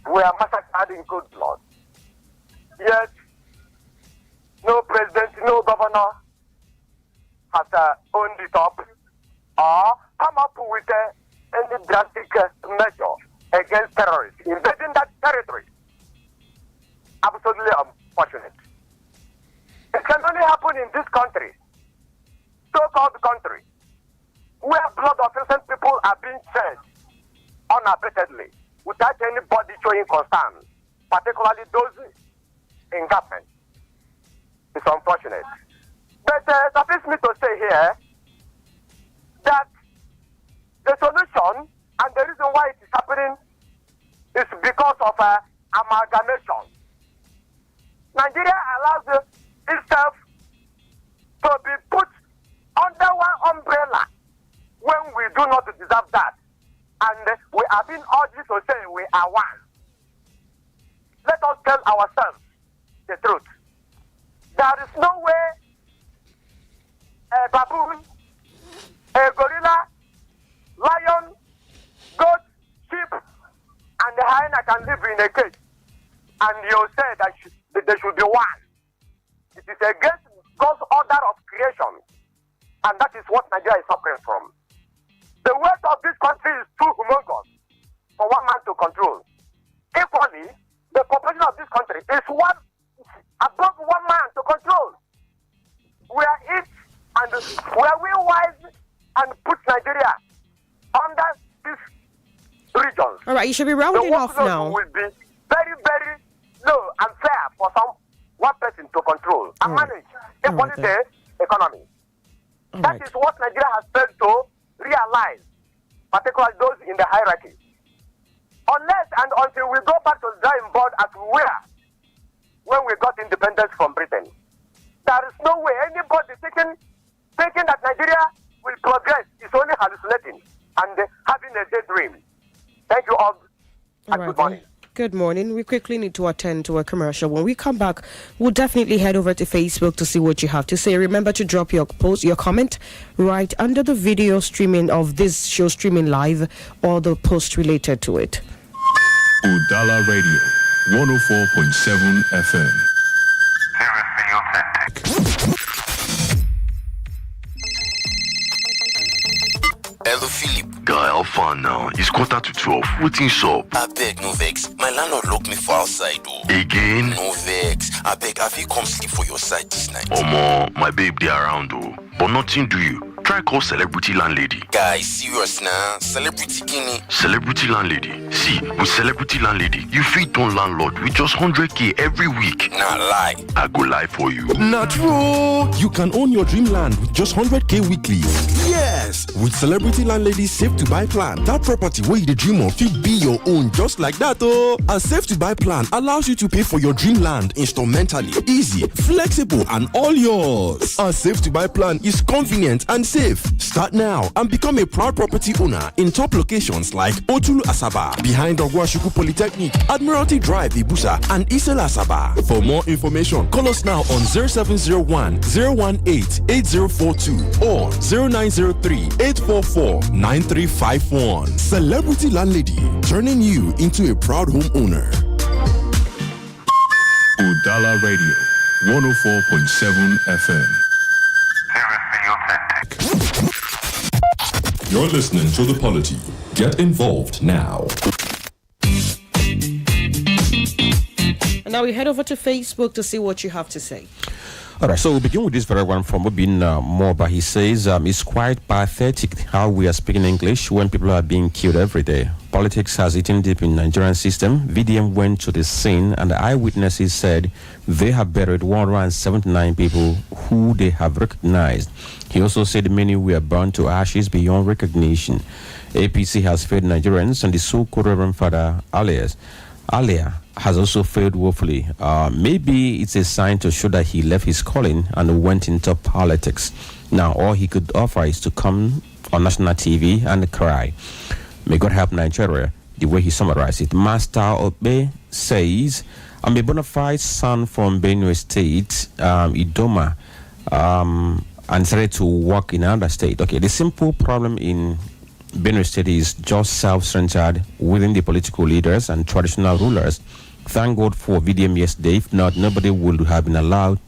were massacred in cold blood. Yet, no president, no governor has owned it up or come up with any drastic measure against terrorists invading that territory. Absolutely unfortunate. It can only happen in this country, so-called country, where blood of innocent people are being shed unabatedly without anybody showing concern, particularly those in government. It's unfortunate. But suffice me to say here that the solution and the reason why it is happening is because of amalgamation. Nigeria allows itself to be put under one umbrella when we do not deserve that. And we are being urged to say we are one. Let us tell ourselves the truth. There is no way a baboon, a gorilla, lion, goat, sheep, and a hyena can live in a cage. And you say that they should be one. It is against God's order of creation. And that is what Nigeria is suffering from. The weight of this country is too humongous for one man to control. Equally, the population of this country is above one man to control. We are each and we are we wise and put Nigeria under these regions. All right, you should be rounding off now. Will be very, very low and fair for one person to control and manage the economy. That is what Nigeria has failed to realize, particularly those in the hierarchy. Unless and until we go back to the drawing board as we were when we got independence from Britain, there is no way anybody thinking that Nigeria will progress is only hallucinating and having a daydream. Thank you all and good morning. Good morning. We quickly need to attend to a commercial. When we come back, we'll definitely head over to Facebook to see what you have to say. Remember to drop your comment right under the video streaming of this show streaming live or the post related to it. Udala Radio, 104.7 FM. Hello, Philip. Guy, how far now? It's 11:45. Waiting up. I beg, no vex. My landlord locked me for outside, though. Again? No vex. I beg, have you come sleep for your side this night? Omo, my babe, they around, though. But nothing do you. Try call celebrity landlady. Guy, serious now. Celebrity guinea. Celebrity landlady. See, with celebrity landlady, you feed on landlord with just 100k every week. Nah, lie. I go lie for you. Not true. You can own your dream land with just 100k weekly. Yes, with Celebrity Landlady Safe to Buy plan, that property where you dream of fit be your own just like that. Oh, a Safe to Buy plan allows you to pay for your dream land instrumentally, easy, flexible, and all yours. A Safe to Buy plan is convenient and safe. Start now and become a proud property owner in top locations like Otulu Asaba, behind Ogwashuku Polytechnic, Admiralty Drive, Ibusa, and Isela Asaba. For more information, call us now on 0701 018 8042 or 0903 844 9351. Celebrity Landlady, turning you into a proud homeowner. Udala Radio, 104.7 FM. You're listening to The Polity. Get involved now. And now we head over to Facebook to see what you have to say. All right, so we'll begin with this very one from Obin Moba. He says, it's quite pathetic how we are speaking English when people are being killed every day. Politics has eaten deep in Nigerian system. VDM went to the scene and the eyewitnesses said they have buried 179 people who they have recognized. He also said many were burned to ashes beyond recognition. APC has failed Nigerians and the so-called Reverend Father Alia has also failed woefully. Maybe it's a sign to show that he left his calling and went into politics. Now all he could offer is to come on national TV and cry. May God help Nigeria, the way he summarized it. Master Obe says, I'm a bona fide son from Benue State, Idoma, and decided to work in another state. Okay, the simple problem in Benue State is just self-centered within the political leaders and traditional rulers. Thank God for VDM yesterday. If not, nobody would have been allowed.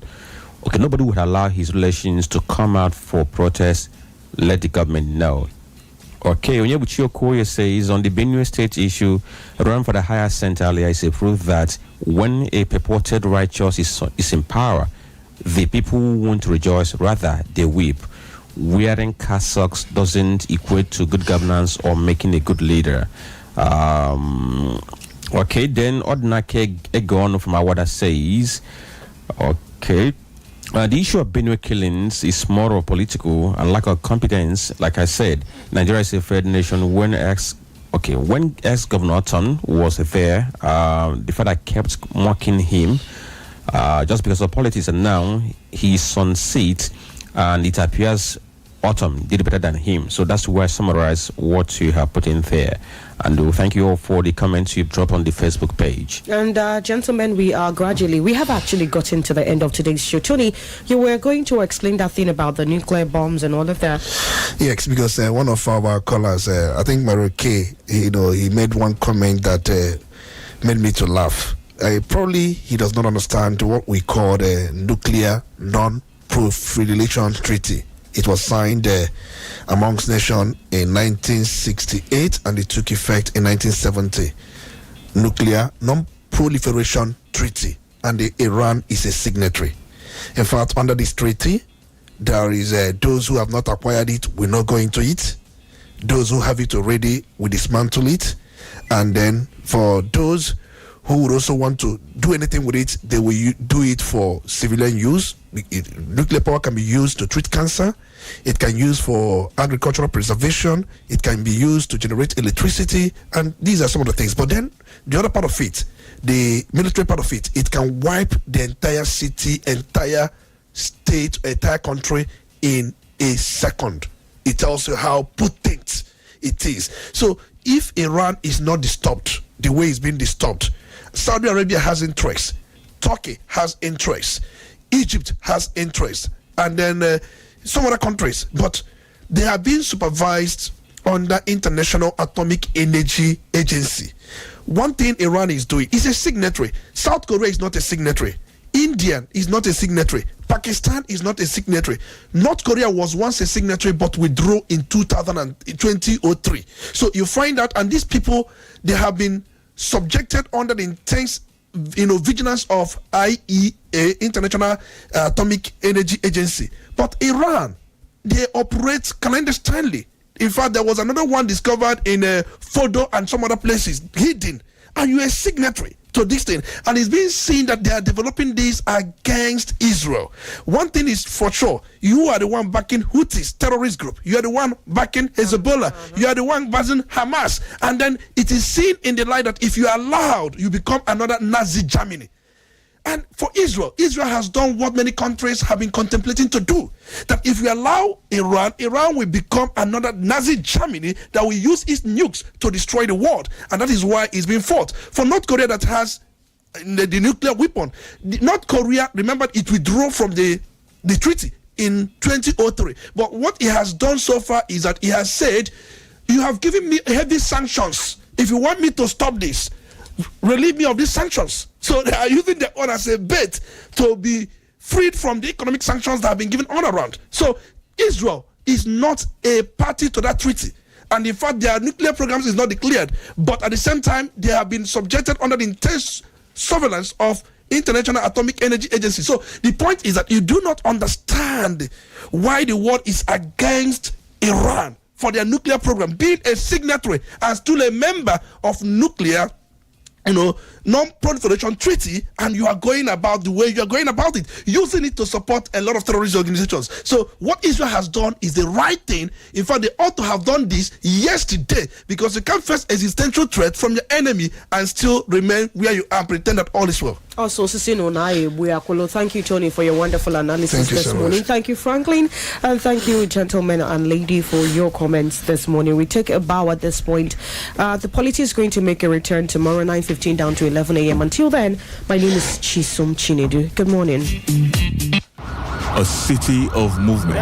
Okay, nobody would allow his relations to come out for protest. Let the government know. Okay, Onyebuchi Okoye says on the Benue State issue, run for the higher center earlier is a proof that when a purported righteous is in power, the people won't rejoice, rather they weep. wearing cassocks doesn't equate to good governance or making a good leader. Okay, then Odnake Egon from Awada says, okay, the issue of Benue killings is more of political and lack of competence. Like I said, Nigeria is a fair nation. When ex-Governor Oton was there, the father kept mocking him just because of politics, and now he's on seat, and it appears Autumn did better than him. So that's where I summarize what you have put in there. And thank you all for the comments you've dropped on the Facebook page. And gentlemen, we have actually gotten to the end of today's show. Tony, you were going to explain that thing about the nuclear bombs and all of that. Yes, because one of our callers, I think Mario K, he made one comment that made me to laugh. Probably he does not understand what we call the nuclear non-proliferation treaty. It was signed amongst nations in 1968 and it took effect in 1970. Nuclear non-proliferation treaty, and Iran is a signatory. In fact, under this treaty, there is those who have not acquired it will not go into it. Those who have it already will dismantle it. And then for those who would also want to do anything with it, they will do it for civilian use. Nuclear power can be used to treat cancer. It can be used for agricultural preservation. It can be used to generate electricity. And these are some of the things. But then the other part of it, the military part of it, it can wipe the entire city, entire state, entire country in a second. It tells you how potent it is. So if Iran is not disturbed the way it's been disturbed, Saudi Arabia has interest, Turkey has interest, Egypt has interest, and then some other countries, but they are being supervised under International Atomic Energy Agency. One thing Iran is doing is a signatory. South Korea is not a signatory. India is not a signatory. Pakistan is not a signatory. North Korea was once a signatory but withdrew in 2003. So you find out, and these people, they have been subjected under the intense vigilance of IEA, International Atomic Energy Agency. But Iran, they operate clandestinely. In fact, there was another one discovered in Fordo and some other places, hidden. And you're a signatory to this thing. And it's being seen that they are developing this against Israel. One thing is for sure, you are the one backing Houthis, terrorist group. You are the one backing Hezbollah. You are the one backing Hamas. And then it is seen in the light that if you are allowed, you become another Nazi Germany. And for Israel has done what many countries have been contemplating to do. That if we allow Iran will become another Nazi Germany that will use its nukes to destroy the world. And that is why it's been fought. For North Korea that has the nuclear weapon, North Korea, remember, it withdrew from the treaty in 2003. But what it has done so far is that it has said, you have given me heavy sanctions. If you want me to stop this, relieve me of these sanctions. So they are using their own as a bait to be freed from the economic sanctions that have been given all around. So Israel is not a party to that treaty. And in fact, their nuclear programs is not declared. But at the same time, they have been subjected under the intense surveillance of International Atomic Energy Agency. So the point is that you do not understand why the world is against Iran for their nuclear program, being a signatory and still a member of nuclear non-proliferation treaty, and you are going about the way you are going about it, using it to support a lot of terrorist organizations. So what Israel has done is the right thing. In fact, they ought to have done this yesterday, because you can't face existential threat from your enemy and still remain where you are and pretend that all is well. Also, thank you, Tony, for your wonderful analysis this morning. Thank you, Franklin, and thank you, gentlemen and lady, for your comments this morning. We take a bow at this point. The Polity is going to make a return tomorrow, 9:15 down to 11 a.m. Until then, my name is Chisom Chinedu. Good morning. A city of movement.